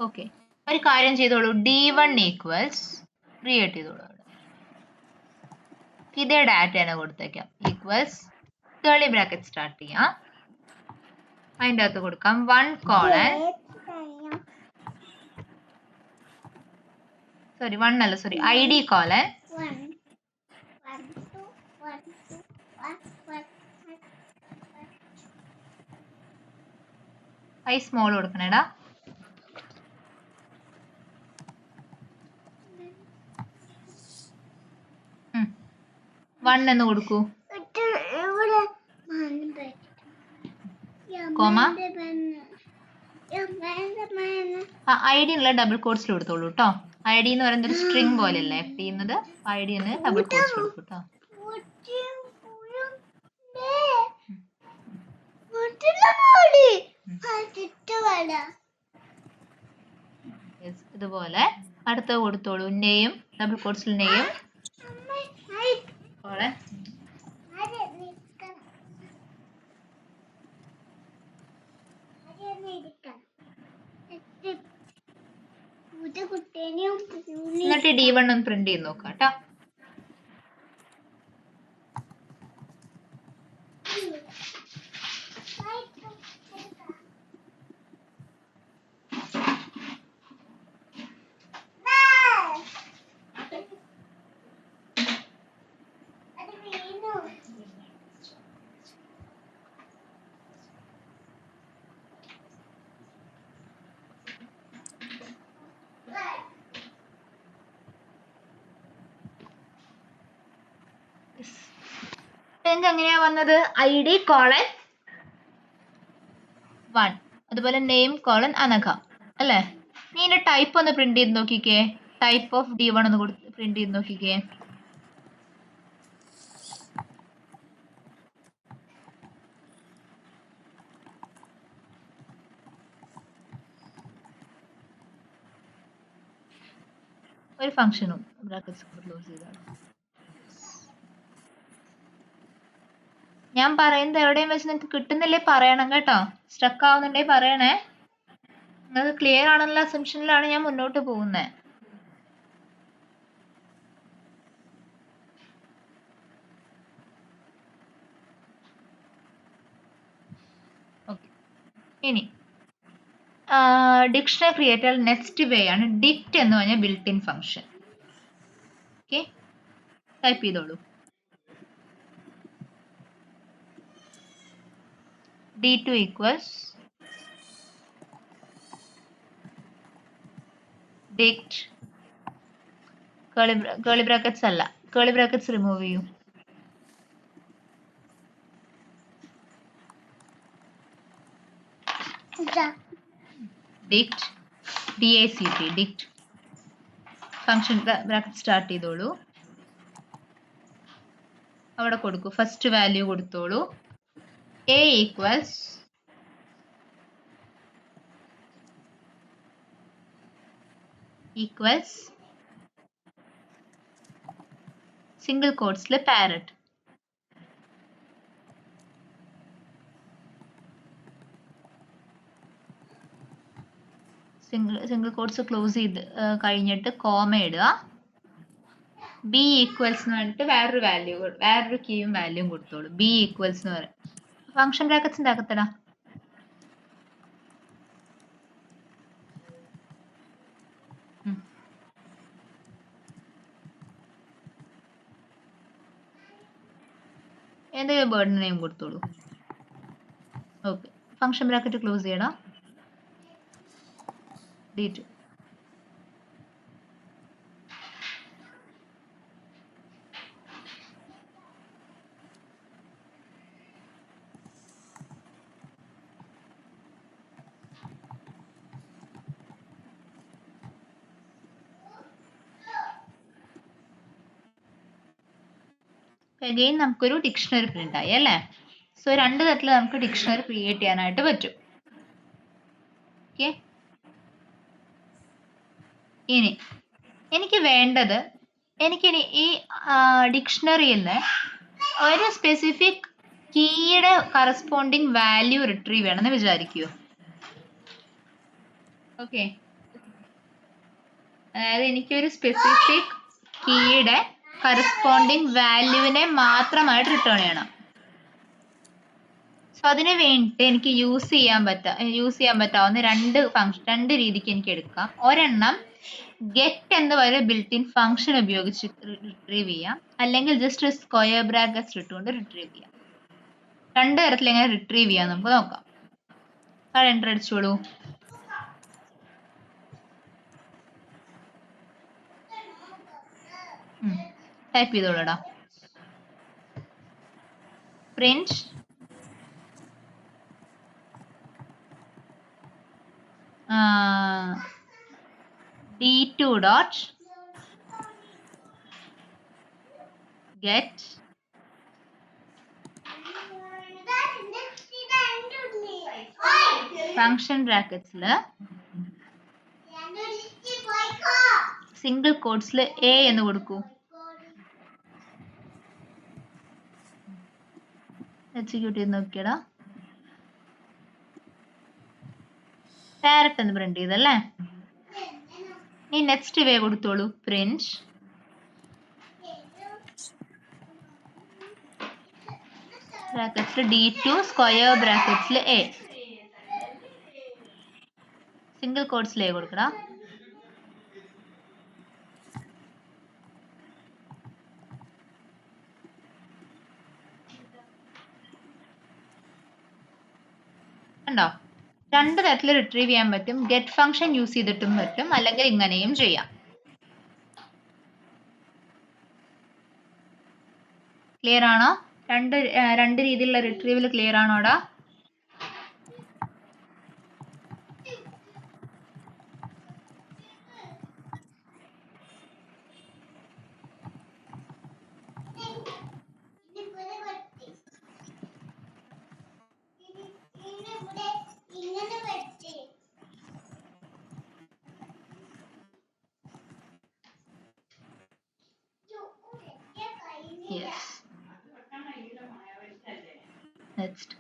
[SPEAKER 1] ഓക്കെ, ഒരു കാര്യം ചെയ്തോളൂ, D1 ഈക്വൽസ് ക്രിയേറ്റ് ചെയ്തോളൂ. ഇതേ ഡാറ്റ തന്നെ കൊടുത്തേക്കാം. ഈക്വൽസ് കേളി ബ്രാക്കറ്റ് സ്റ്റാർട്ട് ചെയ്യാം. അതിൻ്റെ അകത്ത് കൊടുക്കാം 1 കോളൻ, സോറി 1 അല്ല, sorry ID colon I small കൊടുക്കണേടാ. വൺ എന്ന് കൊടുക്കൂ, കോമ ID ഉള്ള ഡബിൾ കോട്ട്സിൽ കൊടുത്തോളൂ കേട്ടോ. ID എന്ന് പറയുന്നത് ഒരു സ്ട്രിങ് പോലെയല്ലേ എഫ് ചെയ്യുന്നത്. ID എന്ന് ഡബിൾ കോട്ട്സിൽ കൊടുക്കും കേട്ടോ. ഇതുപോലെ അടുത്ത കൊടുത്തോളൂ. നെയും ഡബിൾ കോട്ട്സിൽ നെയും കോളൻ എന്നിട്ട് D1 ഒന്ന് പ്രിന്റ് ചെയ്ത് നോക്കാം കേട്ടോ. എങ്ങനെയാ വന്നത്? ID കോളൻ 1, അതുപോലെ നെയിം കോളൻ അനഘ അല്ലേ? നീ ഇതിന്റെ ടൈപ്പ് ഒന്ന് പ്രിന്റ് ചെയ്ത് നോക്കിക്കേ. ടൈപ്പ് ഓഫ് D1 ഒന്ന് പ്രിന്റ് ചെയ്ത് നോക്കിക്കേ. ഒരു ഫംഗ്ഷനും ബ്രാക്കറ്റ്സ് ക്ലോസ് ചെയ്താണ്. ഞാൻ പറയുന്നത് എവിടെയും വെച്ച് നിങ്ങൾക്ക് കിട്ടുന്നില്ലേ പറയണം കേട്ടോ. സ്റ്റക്ക് ആവുന്നുണ്ടെങ്കിൽ പറയണേ. നിങ്ങൾക്ക് ക്ലിയർ ആണെന്നുള്ള അസംഷനിലാണ് ഞാൻ മുന്നോട്ട് പോകുന്നത്. ഓക്കെ, ഇനി ഡിക്ഷണറി ക്രിയേറ്റ് ചെയ്യാൻ നെക്സ്റ്റ് വേ ആണ് ഡിക്റ്റ് എന്ന് പറഞ്ഞ built in function. Okay, type ചെയ്തോളൂ. D2 equals dict curly brackets അല്ല, curly brackets റിമൂവ് ചെയ്യൂ. dict DACT dict function bracket start ചെയ്തോളൂ. അവിടെ കൊടുക്കൂ, ഫസ്റ്റ് വാല്യൂ കൊടുത്തോളൂ. A equals സിംഗിൾ കോട്ട്സിലെ പാരറ്റ്. സിംഗിൾ കോട്ട്സ് ക്ലോസ് ചെയ്ത് കഴിഞ്ഞിട്ട് കോമ ഇടുക. B ഈക്വൽസ് എന്ന് പറഞ്ഞിട്ട് വേറൊരു കീയും വാല്യൂയും കൊടുത്തോളൂ. B ഈക്വൽസ് എന്ന് പറയും. ഫംഗ്ഷൻ ബ്രാക്കറ്റ്സിന്റെ അകത്തടാ. എന്തെങ്കിലും ബേർഡ് നെയിം കൊടുത്തോളൂ. ഓക്കെ, ഫംഗ്ഷൻ ബ്രാക്കറ്റ് ക്ലോസ് ചെയ്യണം. D2 അഗെയിൻ നമുക്കൊരു ഡിക്ഷണറി പ്രിന്റ് ആയി അല്ലേ? സോ രണ്ട് തരത്തിൽ നമുക്ക് ഡിക്ഷണറി ക്രിയേറ്റ് ചെയ്യാനായിട്ട് പറ്റും. ഓക്കെ, ഇനി എനിക്ക് വേണ്ടത്, എനിക്കിനി ഈ ഡിക്ഷണറിയിൽ നിന്ന് ഒരു സ്പെസിഫിക് കീയുടെ കറസ്പോണ്ടിങ് വാല്യൂ റിട്രീവ് ചെയ്യണമെന്ന് വിചാരിക്കൂ. ഓക്കെ, അതായത് എനിക്കൊരു സ്പെസിഫിക് കീയുടെ കറസ്പോണ്ടിങ് വാല്യൂവിനെ മാത്രമായിട്ട് റിട്ടേൺ ചെയ്യണം. സോ അതിന് വേണ്ടിയിട്ട് എനിക്ക് യൂസ് ചെയ്യാൻ പറ്റാവുന്ന രണ്ട് രീതിക്ക് എനിക്ക് എടുക്കാം. ഒരെണ്ണം ഗെറ്റ് എന്ന് പറയുന്ന ബിൽറ്റ് ഇൻ ഫംഗ്ഷൻ ഉപയോഗിച്ച് റിട്രീവ് ചെയ്യാം, അല്ലെങ്കിൽ ജസ്റ്റ് സ്ക്വയർ ബ്രാക്കറ്റ്സ് ഇട്ടുകൊണ്ട് റിട്രീവ് ചെയ്യാം. രണ്ട് തരത്തിൽ എങ്ങനെ റിട്രീവ് ചെയ്യാം നമുക്ക് നോക്കാം. എൻ്റർ അടിച്ചോളൂ. ടൈപ്പ് ചെയ്തോളൂടാ. Print d2 dot get function ബ്രാക്കറ്റ്സിൽ സിംഗിൾ കോട്ട്സിൽ എ എന്ന് കൊടുക്കൂ. എക്സിക്യൂട്ട് ചെയ്ത് നോക്കിയടാ. പാരറ്റ് എന്ന് പ്രിന്റ് ചെയ്തല്ലേ. ഇനി നെക്സ്റ്റ് വേ കൊടുത്തോളൂ. പ്രിന്റ് ബ്രാക്കറ്റ്സിൽ d2 സ്ക്വയർ ബ്രാക്കറ്റ്സിൽ എ, സിംഗിൾ കോട്ട്സിൽ എ കൊടുക്കടാ. കണ്ടോ? രണ്ട് തരത്തിൽ റിട്രീവ് ചെയ്യാൻ പറ്റും. ഗെറ്റ് ഫംഗ്ഷൻ യൂസ് ചെയ്തിട്ടും പറ്റും, അല്ലെങ്കിൽ ഇങ്ങനെയും ചെയ്യാം. ക്ലിയർ ആണോ? രണ്ട് രീതിയിലുള്ള റിട്രീവൽ ക്ലിയർ ആണോടാ? Yes. Next.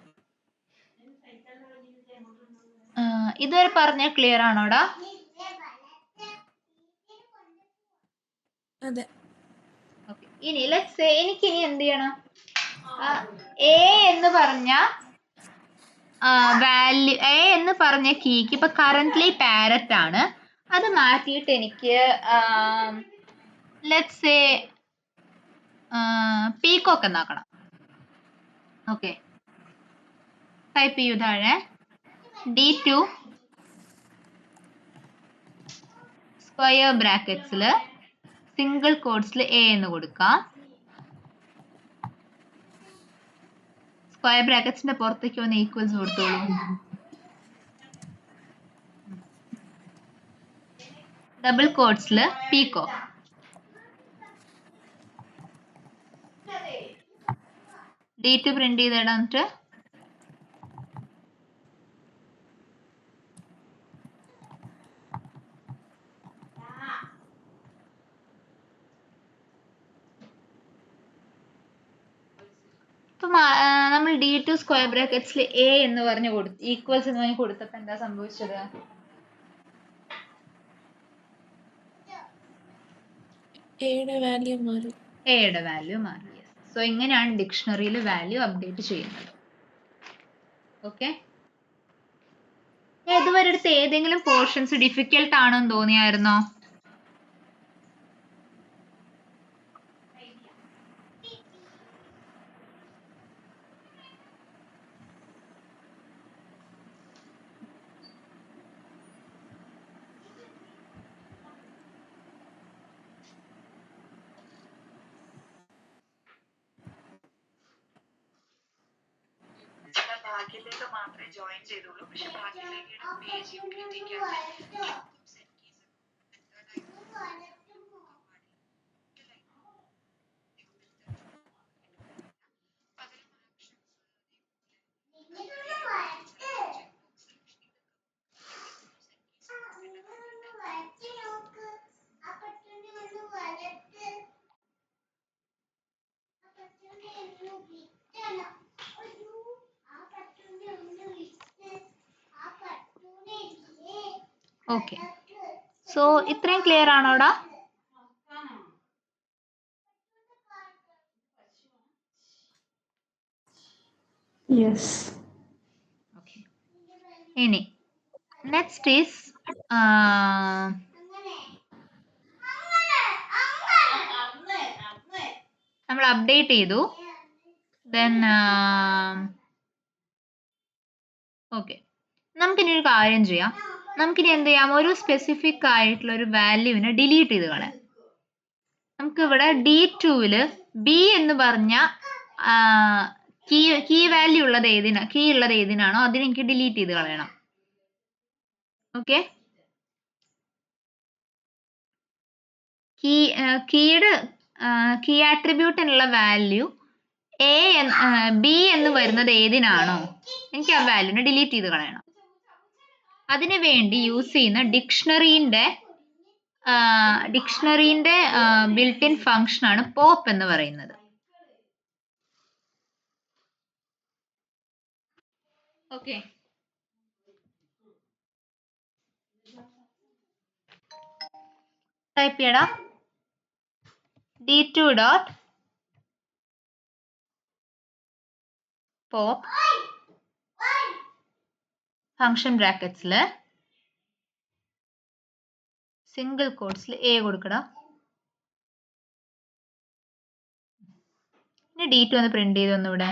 [SPEAKER 1] ഇതുവരെ പറഞ്ഞ ക്ലിയർ ആണോടാ?
[SPEAKER 2] അതെ.
[SPEAKER 1] ഓക്കെ. ഇനി ലെറ്റ്സ് സേ എനിക്കിനി എന്ത് ചെയ്യണം? എ എന്ന് പറഞ്ഞ വാല്യൂ, എ എന്ന് പറഞ്ഞ കീക്ക് ഇപ്പൊ കറന്റ്ലി പാരറ്റ് ആണ്. അത് മാറ്റിയിട്ട് എനിക്ക് ലെറ്റ്സ് സേ പീകോക്ക് എന്നാക്കണം. ഓക്കെ, ടൈപ്പ് ചെയ്യൂ താഴെ. d2 സ്ക്വയർ ബ്രാക്കറ്റ്സിൽ സിംഗിൾ കോട്ട്സിൽ എ എന്ന് കൊടുക്കാം. സ്ക്വയർ ബ്രാക്കറ്റ്സിന്റെ പുറത്തേക്ക് വന്ന് ഈക്വൽസ് കൊടുത്തോളൂ. ഡബിൾ കോട്ട്സിൽ പീകോക്ക്. d2 പ്രിന്റ് ചെയ്തിടാന്നിട്ട് നമ്മൾ d2 സ്ക്വയർ ബ്രാക്കറ്റ്സിൽ എ എന്ന് പറഞ്ഞ് ഈക്വൽസ് എന്ന് പറഞ്ഞ് കൊടുത്തപ്പോ എന്താ സംഭവിച്ചത്?
[SPEAKER 2] എയുടെ വാല്യൂ മാറി.
[SPEAKER 1] എയുടെ വാല്യൂ മാറി. സോ ഇങ്ങനെയാണ് ഡിക്ഷണറിയിൽ വാല്യൂ അപ്ഡേറ്റ് ചെയ്യുന്നത്. ഓക്കെ, ഇതുവരെ എടുത്ത് ഏതെങ്കിലും പോർഷൻസ് ഡിഫിക്കൽട്ട് ആണെന്ന് തോന്നിയായിരുന്നോ?
[SPEAKER 4] ഭാഗ്യലേഖ മാത്രമേ ജോയിൻ ചെയ്തുള്ളൂ. പക്ഷെ ഭാഗ്യലേഖയുടെ പേജ് ക്രിട്ടിക്കാൻ
[SPEAKER 1] ഓക്കെ, സോ ഇത്രയും ക്ലിയർ ആണോടാ?
[SPEAKER 2] യെസ്.
[SPEAKER 1] ഓക്കെ. ഇനി നെക്സ്റ്റ് ഈസ് നമ്മൾ അപ്ഡേറ്റ് ചെയ്തു. ദെൻ ഓക്കെ, നമുക്കിനി ഒരു കാര്യം ചെയ്യാം. നമുക്കിനി എന്ത് ചെയ്യാം, ഒരു സ്പെസിഫിക് ആയിട്ടുള്ള ഒരു വാല്യൂവിനെ ഡിലീറ്റ് ചെയ്ത് കളയാം. നമുക്ക് ഇവിടെ D2-ല് ബി എന്ന് പറഞ്ഞ കീ വാല്യൂ ഉള്ളത് ഏതിനാണോ അതിനെ എനിക്ക് ഡിലീറ്റ് ചെയ്ത് കളയണം. ഓക്കെ, കീ ആട്രിബ്യൂട്ടിനുള്ള വാല്യൂ ബി എന്ന് വരുന്നത് ഏതിനാണോ എനിക്ക് ആ വാല്യൂനെ ഡിലീറ്റ് ചെയ്ത് കളയണം. അതിനു വേണ്ടി യൂസ് ചെയ്യുന്ന ഡിക്ഷണറീന്റെ ബിൽറ്റ് ഇൻ ഫംഗ്ഷൻ ആണ് പോപ്പ് എന്ന് പറയുന്നത്. ഓക്കെ, ടൈപ്പ് ചെയ്യടാ D2 ഡോട്ട് പോപ്പ് ഫംഗ്ഷൻ ബ്രാക്കറ്റ്സില് സിംഗിൾ കോട്ട്സിൽ എ കൊടുക്കടാ. ഇനി D2 ഒന്ന് പ്രിന്റ് ചെയ്ത് ഒന്നിവിടെ.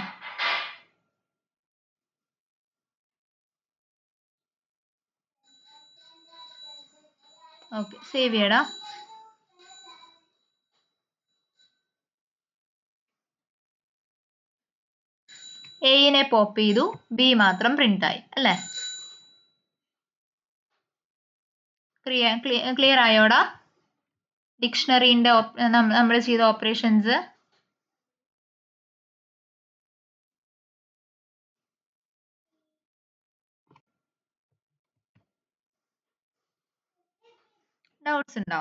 [SPEAKER 1] ഓക്കെ, സേവ് ചെയ്യടാ. എനെ പോപ്പ് ചെയ്തു, ബി മാത്രം പ്രിന്റ് ആയി അല്ലേ? ക്ലിയർ ആയോടാ ഡിക്ഷണറിന്റെ നമ്മൾ ചെയ്ത ഓപ്പറേഷൻസ്? ഡൗട്ട്സ് ഉണ്ടോ?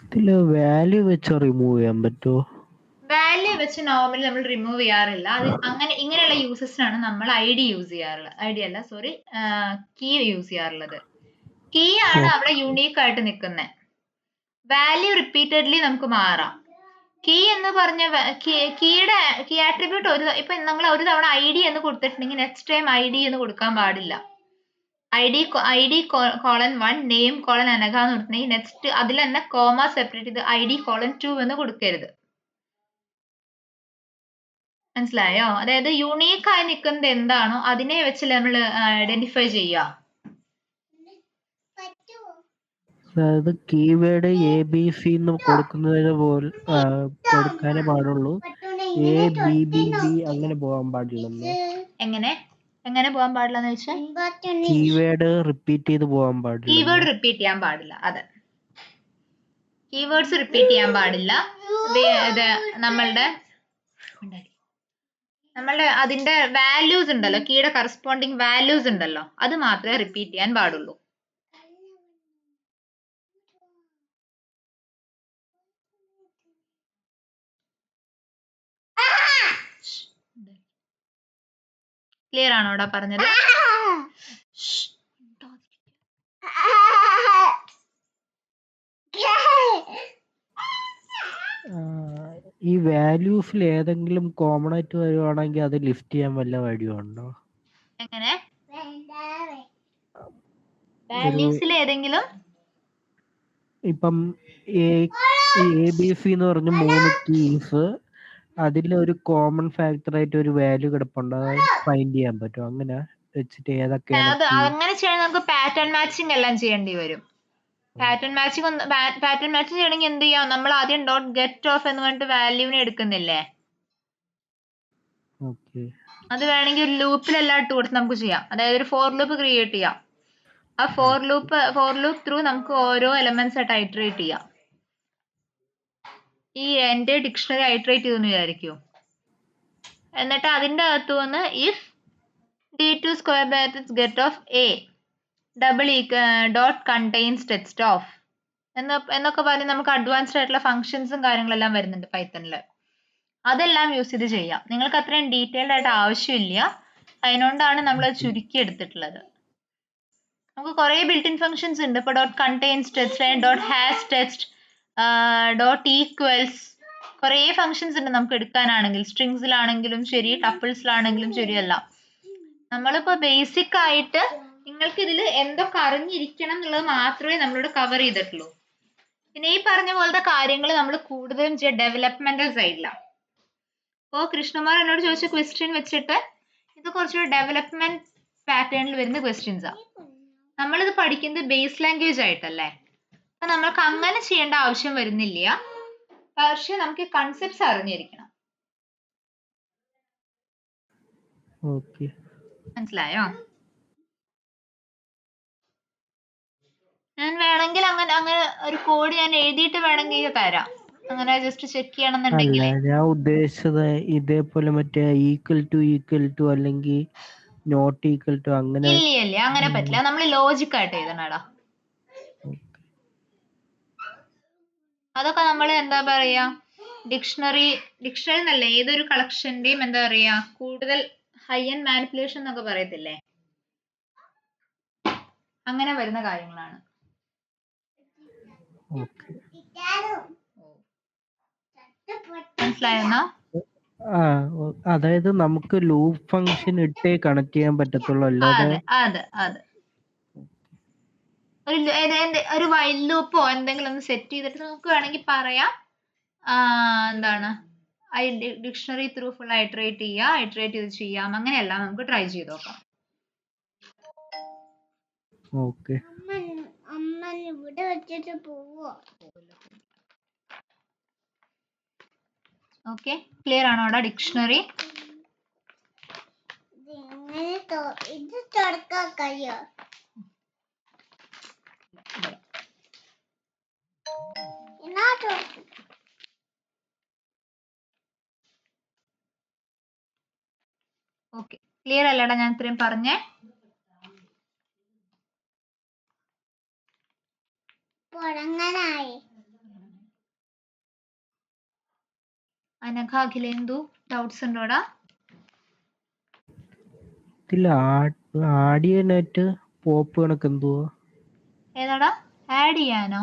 [SPEAKER 3] ഇതില് വാല്യൂ വെച്ച് റിമൂവ് ചെയ്യാൻ പറ്റുമോ?
[SPEAKER 1] വാല്യൂ വെച്ച് നോർമലി നമ്മൾ റിമൂവ് ചെയ്യാറില്ല. അത് ഇങ്ങനെയുള്ള യൂസസിനാണ് നമ്മൾ ID യൂസ് ചെയ്യാറുള്ളത്. ID അല്ല, സോറി, കീ യൂസ് ചെയ്യാറുള്ളത്. കീ ആണ് അവിടെ യൂണീക്ക് ആയിട്ട് നിൽക്കുന്നത്. വാല്യൂ റിപ്പീറ്റഡ്ലി നമുക്ക് മാറാം. കീ എന്ന് പറഞ്ഞ കീ ആട്രിബ്യൂട്ട് ഇപ്പൊ നമ്മൾ ഒരു തവണ ID എന്ന് കൊടുത്തിട്ടുണ്ടെങ്കിൽ നെക്സ്റ്റ് ടൈം ID എന്ന് കൊടുക്കാൻ പാടില്ല. ID 1 നെയിം അനഘ എന്ന് കൊടുത്തിട്ടുണ്ടെങ്കിൽ നെക്സ്റ്റ് അതിൽ തന്നെ കോമ സെപ്പറേറ്റ് ചെയ്ത് ID 2 എന്ന് കൊടുക്കരുത്. മനസ്സിലായോ? അതായത് യുണീക്ക് ആയി നിൽക്കുന്നത് എന്താണോ അതിനെ വെച്ച് നമ്മൾ ഐഡന്റിഫൈ ചെയ്യുക.
[SPEAKER 3] അതായത് കീവേഡ് ABC എന്ന് കൊടുക്കുന്നതിന് കൊടുക്കാനേ പാടുള്ളൂ. ABBB അങ്ങനെ പോകാൻ പാടില്ലെന്നോ?
[SPEAKER 1] എങ്ങനെ പോകാൻ പാടില്ല എന്ന് വെച്ചാൽ
[SPEAKER 3] കീവേഡ് റിപ്പീറ്റ് ചെയ്ത് പോകാൻ പാടില്ല.
[SPEAKER 1] കീവേഡ് റിപ്പീറ്റ് ചെയ്യാൻ പാടില്ല. അതെ, കീവേഡ്സ് റിപ്പീറ്റ് ചെയ്യാൻ പാടില്ല. നമ്മളുടെ അതിന്റെ വാല്യൂസ് ഉണ്ടല്ലോ, കീയുടെ കറസ്പോണ്ടിങ് വാല്യൂസ് ഉണ്ടല്ലോ, അത് മാത്രമേ റിപ്പീറ്റ് ചെയ്യാൻ പാടുള്ളൂ. ക്ലിയർ ആണോ ഇവിടെ പറഞ്ഞത്?
[SPEAKER 3] ഈ വാല്യൂസിൽ ഏതെങ്കിലും കോമൺ ആയിട്ട് വരുവാണെങ്കിൽ അത് ലിസ്റ്റ് ചെയ്യാൻ വല്ല വഴിയുണ്ടോ?
[SPEAKER 1] എങ്ങനെ വാല്യൂസിൽ ഏതെങ്കിലും
[SPEAKER 3] ഇപ്പം ABC എന്ന് പറഞ്ഞ 3 കീസ്, അതിൽ ഒരു കോമൺ ഫാക്ടർ ആയിട്ട് ഒരു വാല്യൂ കിടപ്പുണ്ട്, അത് ഫൈൻഡ് ചെയ്യാൻ പറ്റും. അങ്ങനെ വെച്ചിട്ട് ഏതൊക്കെയാണ്
[SPEAKER 1] അങ്ങനെ ചെയ്യണമെങ്കിൽ നമുക്ക് പാറ്റേൺ മാച്ചിങ് എല്ലാം ചെയ്യേണ്ടി വരും. പാറ്റേൺ മാച്ചിങ് ചെയ്യണമെങ്കിൽ എന്ത് ചെയ്യാം, നമ്മൾ ആദ്യം ഡോട്ട് ഗെറ്റ് ഓഫ് എന്ന് പറഞ്ഞിട്ട് വാല്യൂവിനെ എടുക്കുന്നില്ലേ, അത് വേണമെങ്കിൽ ഒരു ലൂപ്പിലെല്ലാം ഇട്ട് കൊടുത്ത് നമുക്ക് ചെയ്യാം. അതായത് ഒരു ഫോർ ലൂപ്പ് ക്രിയേറ്റ് ചെയ്യാം. ആ ഫോർ ലൂപ്പ് ത്രൂ നമുക്ക് ഓരോ എലമെന്റ്സ് ആയിട്ട് ഐറ്ററേറ്റ് ചെയ്യാം. ഈ എന്റെ ഡിക്ഷണറി ഐറ്ററേറ്റ് ചെയ്തെന്ന് വിചാരിക്കൂ. എന്നിട്ട് അതിന്റെ അകത്ത് വന്ന് if D2 square brackets get of A dot contains text of എന്നൊക്കെ പറഞ്ഞ് നമുക്ക് അഡ്വാൻസ്ഡ് ആയിട്ടുള്ള ഫംഗ്ഷൻസും കാര്യങ്ങളെല്ലാം വരുന്നുണ്ട് പൈത്തണിൽ. അതെല്ലാം യൂസ് ചെയ്ത് ചെയ്യാം. നിങ്ങൾക്ക് അത്രയും ഡീറ്റെയിൽഡ് ആയിട്ട് ആവശ്യമില്ല. അതിനോണ്ടാണ് നമ്മൾ ചുരുക്കി എടുത്തിട്ടുള്ളത്. നമുക്ക് കുറേ ബിൽറ്റ് ഇൻ ഫങ്ഷൻസ് ഉണ്ട്. ഇപ്പോൾ dot contains text, dot has text, dot equals, കുറേ ഫങ്ഷൻസ് ഉണ്ട് നമുക്ക് എടുക്കാനാണെങ്കിൽ. സ്ട്രിങ്സിലാണെങ്കിലും ശരി, ടപ്പിൾസിലാണെങ്കിലും ശരിയല്ല. നമ്മളിപ്പോൾ ബേസിക് ആയിട്ട് നിങ്ങൾക്ക് ഇതിൽ എന്തൊക്കെ അറിഞ്ഞിരിക്കണം എന്നുള്ളത് മാത്രമേ നമ്മളോട് കവർ ചെയ്തിട്ടുള്ളൂ. പിന്നെ ഈ പറഞ്ഞ പോലത്തെ കാര്യങ്ങൾ നമ്മൾ കൂടുതലും ഡെവലപ്മെന്റൽ സൈഡിലാണ്. അപ്പോൾ കൃഷ്ണകുമാർ എന്നോട് ചോദിച്ച ക്വസ്റ്റ്യൻ വെച്ചിട്ട് ഇത് കുറച്ചൊരു ഡെവലപ്മെന്റ് പാറ്റേണിൽ വരുന്ന ക്വസ്റ്റ്യൻസാണ്. നമ്മളിത് പഠിക്കുന്നത് ബേസ് ലാംഗ്വേജ് ആയിട്ടല്ലേ, അപ്പൊ നമ്മൾക്ക് അങ്ങനെ ചെയ്യേണ്ട ആവശ്യം വരുന്നില്ല. പക്ഷെ നമുക്ക് കൺസെപ്റ്റ്സ് അറിഞ്ഞിരിക്കണം.
[SPEAKER 3] ഓക്കെ.
[SPEAKER 1] മനസ്സിലായോ? ഞാൻ വേണമെങ്കിൽ അങ്ങനെ ഒരു കോഡ് ഞാൻ എഴുതിയിട്ട് വേണമെങ്കിൽ തരാം. അങ്ങനെ ജസ്റ്റ് ചെക്ക്
[SPEAKER 3] അല്ല,
[SPEAKER 1] ചെയ്യണമെന്നുണ്ടെങ്കിൽ
[SPEAKER 3] ഞാൻ ഉദ്ദേശിച്ചത് ഇതേപോലെ മറ്റേ ഈക്വൽ ടു അല്ലെങ്കിൽ നോട്ട് ഈക്വൽ ടു അങ്ങനെ.
[SPEAKER 1] ഇല്ല അങ്ങനെ പറ്റില്ല. നമ്മൾ ലോജിക് ആയിട്ട് എഴുതണടാ. അതൊക്കെ നമ്മൾ എന്താ പറയാ, ഡിക്ഷണറി എന്നല്ല, ഏതൊരു കളക്ഷന്റെയും എന്താ പറയാ, കൂടുതൽ ഹൈ ആൻഡ് മാനിപ്പുലേഷൻ എന്നൊക്കെ പറയത്തില്ലേ, അങ്ങനെ വരുന്ന കാര്യങ്ങളാണ്.
[SPEAKER 3] ഓക്കെ.
[SPEAKER 1] മനസ്സിലായെന്നാ?
[SPEAKER 3] അതായത് നമുക്ക് ലൂപ്പ് ഫംഗ്ഷൻ ഇട്ടേ കണക്ട് ചെയ്യാൻ പറ്റത്തുള്ളൂ, അല്ലാതെ
[SPEAKER 1] അതെ ഒരു വൈൽ ലൂപ്പോ എന്തെങ്കിലും ഒന്ന് സെറ്റ് ചെയ്തിട്ട് നമുക്ക് വേണമെങ്കിൽ പറയാം, എന്താണ് ഡിക്ഷണറി ത്രൂ ഫുൾ ഐറ്ററേറ്റ് ചെയ്ത് ചെയ്യാം. അങ്ങനെയെല്ലാം നമുക്ക് ട്രൈ ചെയ്ത് നോക്കാം.
[SPEAKER 3] ഓക്കെ.
[SPEAKER 1] ഓക്കെ, ക്ലിയർ ആണോ അവിടെ ഡിക്ഷണറി? ഓക്കെ, ക്ലിയർ അല്ലേടാ ഞാൻ ഇത്രയും പറഞ്ഞേ? അനഘ, അഖിലേന്ദു, ഡൗട്ട്സ് ഉണ്ടോടാ?
[SPEAKER 3] ഇതിൽ ആഡ് ചെയ്യാനായിട്ട് പോപ്പ് കണക്ക് എന്തുവാ?
[SPEAKER 1] ഏതാടാ ആഡ് ചെയ്യാനോ?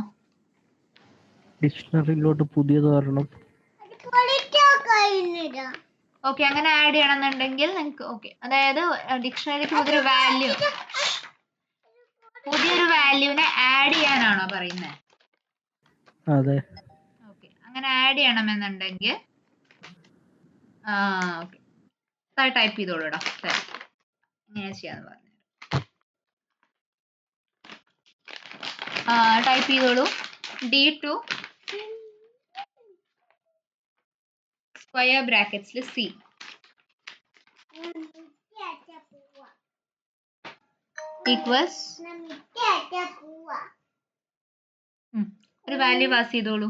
[SPEAKER 3] ഡിക്ഷണറിയിലോട്ട് പുതിയത് വരണം.
[SPEAKER 1] ഓക്കെ, അങ്ങനെ ആഡ് ചെയ്യണമെന്നുണ്ടെങ്കിൽ നിങ്ങൾക്ക് ഓക്കെ, അതായത് ഡിക്ഷണറിക്ക് പുതിയൊരു വാല്യൂനെ ആഡ് ചെയ്യാനാണോ പറയുന്നത്?
[SPEAKER 3] അതെ.
[SPEAKER 1] ഓക്കെ, അങ്ങനെ ആഡ് ചെയ്യണമെന്നുണ്ടെങ്കിൽ ഓക്കെ, ടൈപ്പ് ചെയ്തോളൂടാ. എങ്ങനെയാ ചെയ്യാന്ന് പറഞ്ഞു ടൈപ്പ് ചെയ്തോളൂ. D2 സ്ക്വയർ ബ്രാക്കറ്റ്സിൽ C ഈക്വൽസ് ഒരു വാല്യൂ പാസ് ചെയ്തോളൂ.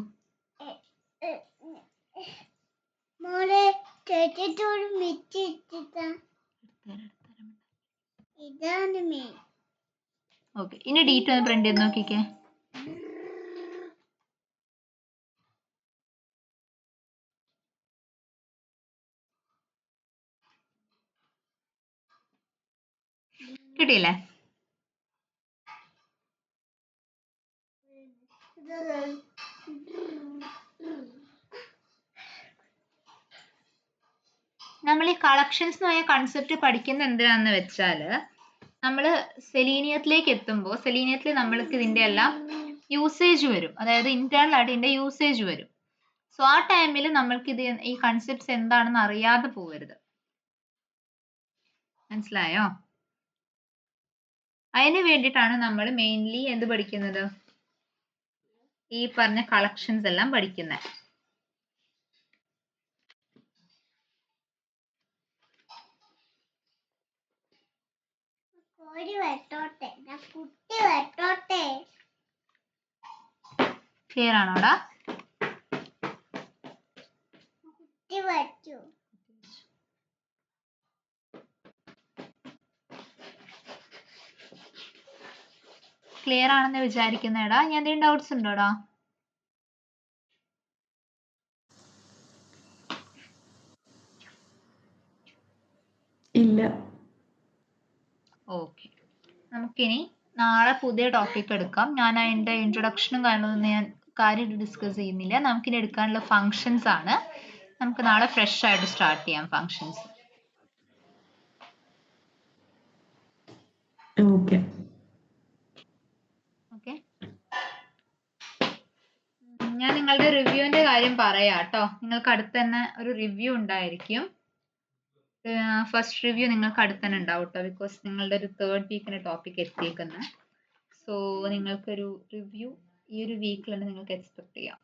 [SPEAKER 1] ഓക്കെ, ഇനി D2 ഒന്ന് പ്രിന്റ് ചെയ്ത് നോക്കിക്കേ. കിട്ടിയില്ലേ? നമ്മൾ ഈ കളക്ഷൻസ് എന്ന് പറഞ്ഞ കൺസെപ്റ്റ് പഠിക്കുന്ന എന്തിനാന്ന് വെച്ചാൽ, നമ്മൾ സെലീനിയത്തിലേക്ക് എത്തുമ്പോൾ സെലീനിയത്തിൽ നമ്മൾക്ക് ഇതിന്റെ എല്ലാം യൂസേജ് വരും, അതായത് ഇന്റേണൽ ആയിട്ട് ഇതിന്റെ യൂസേജ് വരും. സോ ആ ടൈമിൽ നമ്മൾക്ക് ഇത് ഈ കൺസെപ്റ്റ്സ് എന്താണെന്ന് അറിയാതെ പോകരുത്. മനസ്സിലായോ? അതിന് വേണ്ടിയിട്ടാണ് നമ്മൾ മെയിൻലി എന്ത് പഠിക്കുന്നത്, ഈ പറഞ്ഞ കളക്ഷൻസ് എല്ലാം പഠിക്കുന്നത്. ക്ലിയർ ആണോടാ? ക്ലിയർ ആണെന്ന് വിചാരിക്കുന്നേടാ. ഞാൻ എന്തെങ്കിലും ഡൗട്ട്സ് ഉണ്ടോടാ?
[SPEAKER 2] ഇല്ല.
[SPEAKER 1] ഓക്കെ, നമുക്കിനി നാളെ പുതിയ ടോപ്പിക് എടുക്കാം. ഞാൻ അതിന്റെ ഇൻട്രൊഡക്ഷനും കാര്യങ്ങളൊന്നും ഞാൻ കാര്യമായിട്ട് ഡിസ്കസ് ചെയ്യുന്നില്ല. നമുക്കിനി എടുക്കാനുള്ള ഫങ്ഷൻസ് ആണ്. നമുക്ക് നാളെ ഫ്രഷ് ആയിട്ട് സ്റ്റാർട്ട് ചെയ്യാം ഫങ്ഷൻസ്.
[SPEAKER 2] ഓക്കെ.
[SPEAKER 1] ഓക്കെ, ഞാൻ നിങ്ങളുടെ റിവ്യൂവിന്റെ കാര്യം പറയാം കേട്ടോ. നിങ്ങൾക്ക് അടുത്ത് തന്നെ ഒരു റിവ്യൂ ഉണ്ടായിരിക്കും. ഫസ്റ്റ് റിവ്യൂ നിങ്ങൾക്ക് അടുത്ത് തന്നെ ഉണ്ടാവും കേട്ടോ, ബിക്കോസ് നിങ്ങളുടെ ഒരു 3rd വീക്കിന്റെ ടോപ്പിക് എത്തിയേക്കുന്നത്. സോ നിങ്ങൾക്കൊരു റിവ്യൂ ഈ ഒരു വീക്കിൽ തന്നെ നിങ്ങൾക്ക് എക്സ്പെക്ട് ചെയ്യാം.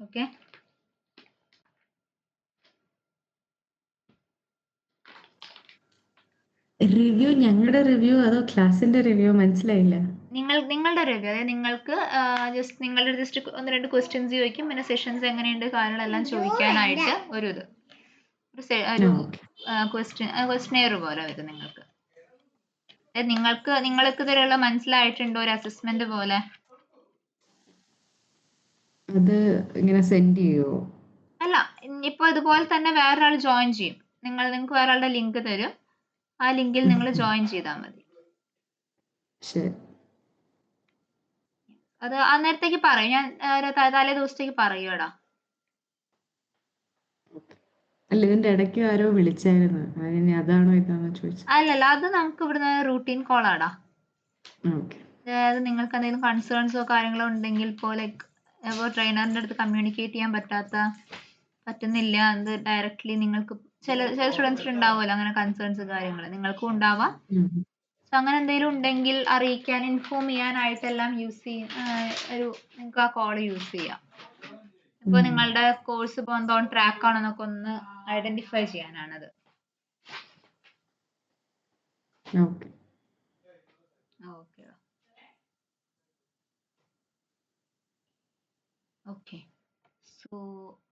[SPEAKER 1] ഓക്കെ,
[SPEAKER 5] റിവ്യൂ ഞങ്ങളുടെ റിവ്യൂ അതോ ക്ലാസിന്റെ റിവ്യൂ മനസ്സിലായില്ല.
[SPEAKER 1] നിങ്ങളുടെ റിവ്യൂ, അതായത് നിങ്ങൾക്ക് ജസ്റ്റ് നിങ്ങളുടെ ജസ്റ്റ് 1-2 ക്വസ്റ്റ്യൻസ് ചോദിക്കും, പിന്നെ സെഷൻസ് എങ്ങനെയുണ്ട് കാര്യങ്ങളെല്ലാം ചോദിക്കാനായിട്ട് ഒരു ക്വസ്റ്റ്യനെയർ പോലെ വരും നിങ്ങൾക്ക്. നിങ്ങൾക്ക് ഇതുവരെയുള്ള മനസ്സിലായിട്ടുണ്ടോ ഒരു അസസ്മെന്റ് പോലെ?
[SPEAKER 5] അത് ഇങ്ങനെ സെൻഡ് ചെയ്യുമോ?
[SPEAKER 1] അല്ല, ഇപ്പൊ ഇതുപോലെ തന്നെ വേറൊരാൾ ജോയിൻ ചെയ്യും. നിങ്ങൾക്ക് വേറൊരാളുടെ ലിങ്ക് തരും. ആ ലിങ്കിൽ നിങ്ങൾ ജോയിൻ ചെയ്താൽ മതി.
[SPEAKER 5] ശരി.
[SPEAKER 1] അത് അന്നേരത്തേക്ക് പറയും, ഞാൻ തലേ ദിവസത്തേക്ക് പറയൂടാ.
[SPEAKER 5] അല്ല, ഇതിന്റെ ഇടയ്ക്ക് ആരോ വിളിച്ചായിരുന്നു, അതിന് അതാണോ ഇതാണോ ചോദിച്ചത്.
[SPEAKER 1] അല്ലല്ല, അത് നമുക്ക് ഇവിടുന്ന് റൂട്ടീൻ കോൾ ആടാ.
[SPEAKER 5] ഓക്കെ.
[SPEAKER 1] അതായത് നിങ്ങൾക്ക് എന്തെങ്കിലും കൺസേൺസോ കാര്യങ്ങളോ ഉണ്ടെങ്കിൽ ഇപ്പോൾ ലൈക്ക് ഇപ്പോൾ ട്രെയിനറിന്റെ അടുത്ത് കമ്മ്യൂണിക്കേറ്റ് ചെയ്യാൻ പറ്റുന്നില്ല, അത് ഡയറക്റ്റ്ലി നിങ്ങൾക്ക് ചില സ്റ്റുഡൻസിന് ഉണ്ടാവുമല്ലോ അങ്ങനെ കൺസേൺസ് കാര്യങ്ങൾ, നിങ്ങൾക്കും ഉണ്ടാവാം. സോ അങ്ങനെ എന്തെങ്കിലും ഉണ്ടെങ്കിൽ അറിയിക്കാൻ, ഇൻഫോം ചെയ്യാനായിട്ടെല്ലാം നിങ്ങൾക്ക് ആ കോൾ യൂസ് ചെയ്യാം. ഇപ്പോൾ നിങ്ങളുടെ കോഴ്സ് ഇപ്പോൾ എന്തോ ട്രാക്ക് ആണെന്നൊക്കെ ഒന്ന് ഐഡന്റിഫൈ ചെയ്യാനാണത്.
[SPEAKER 5] ഓക്കെ.
[SPEAKER 1] Okay okay, so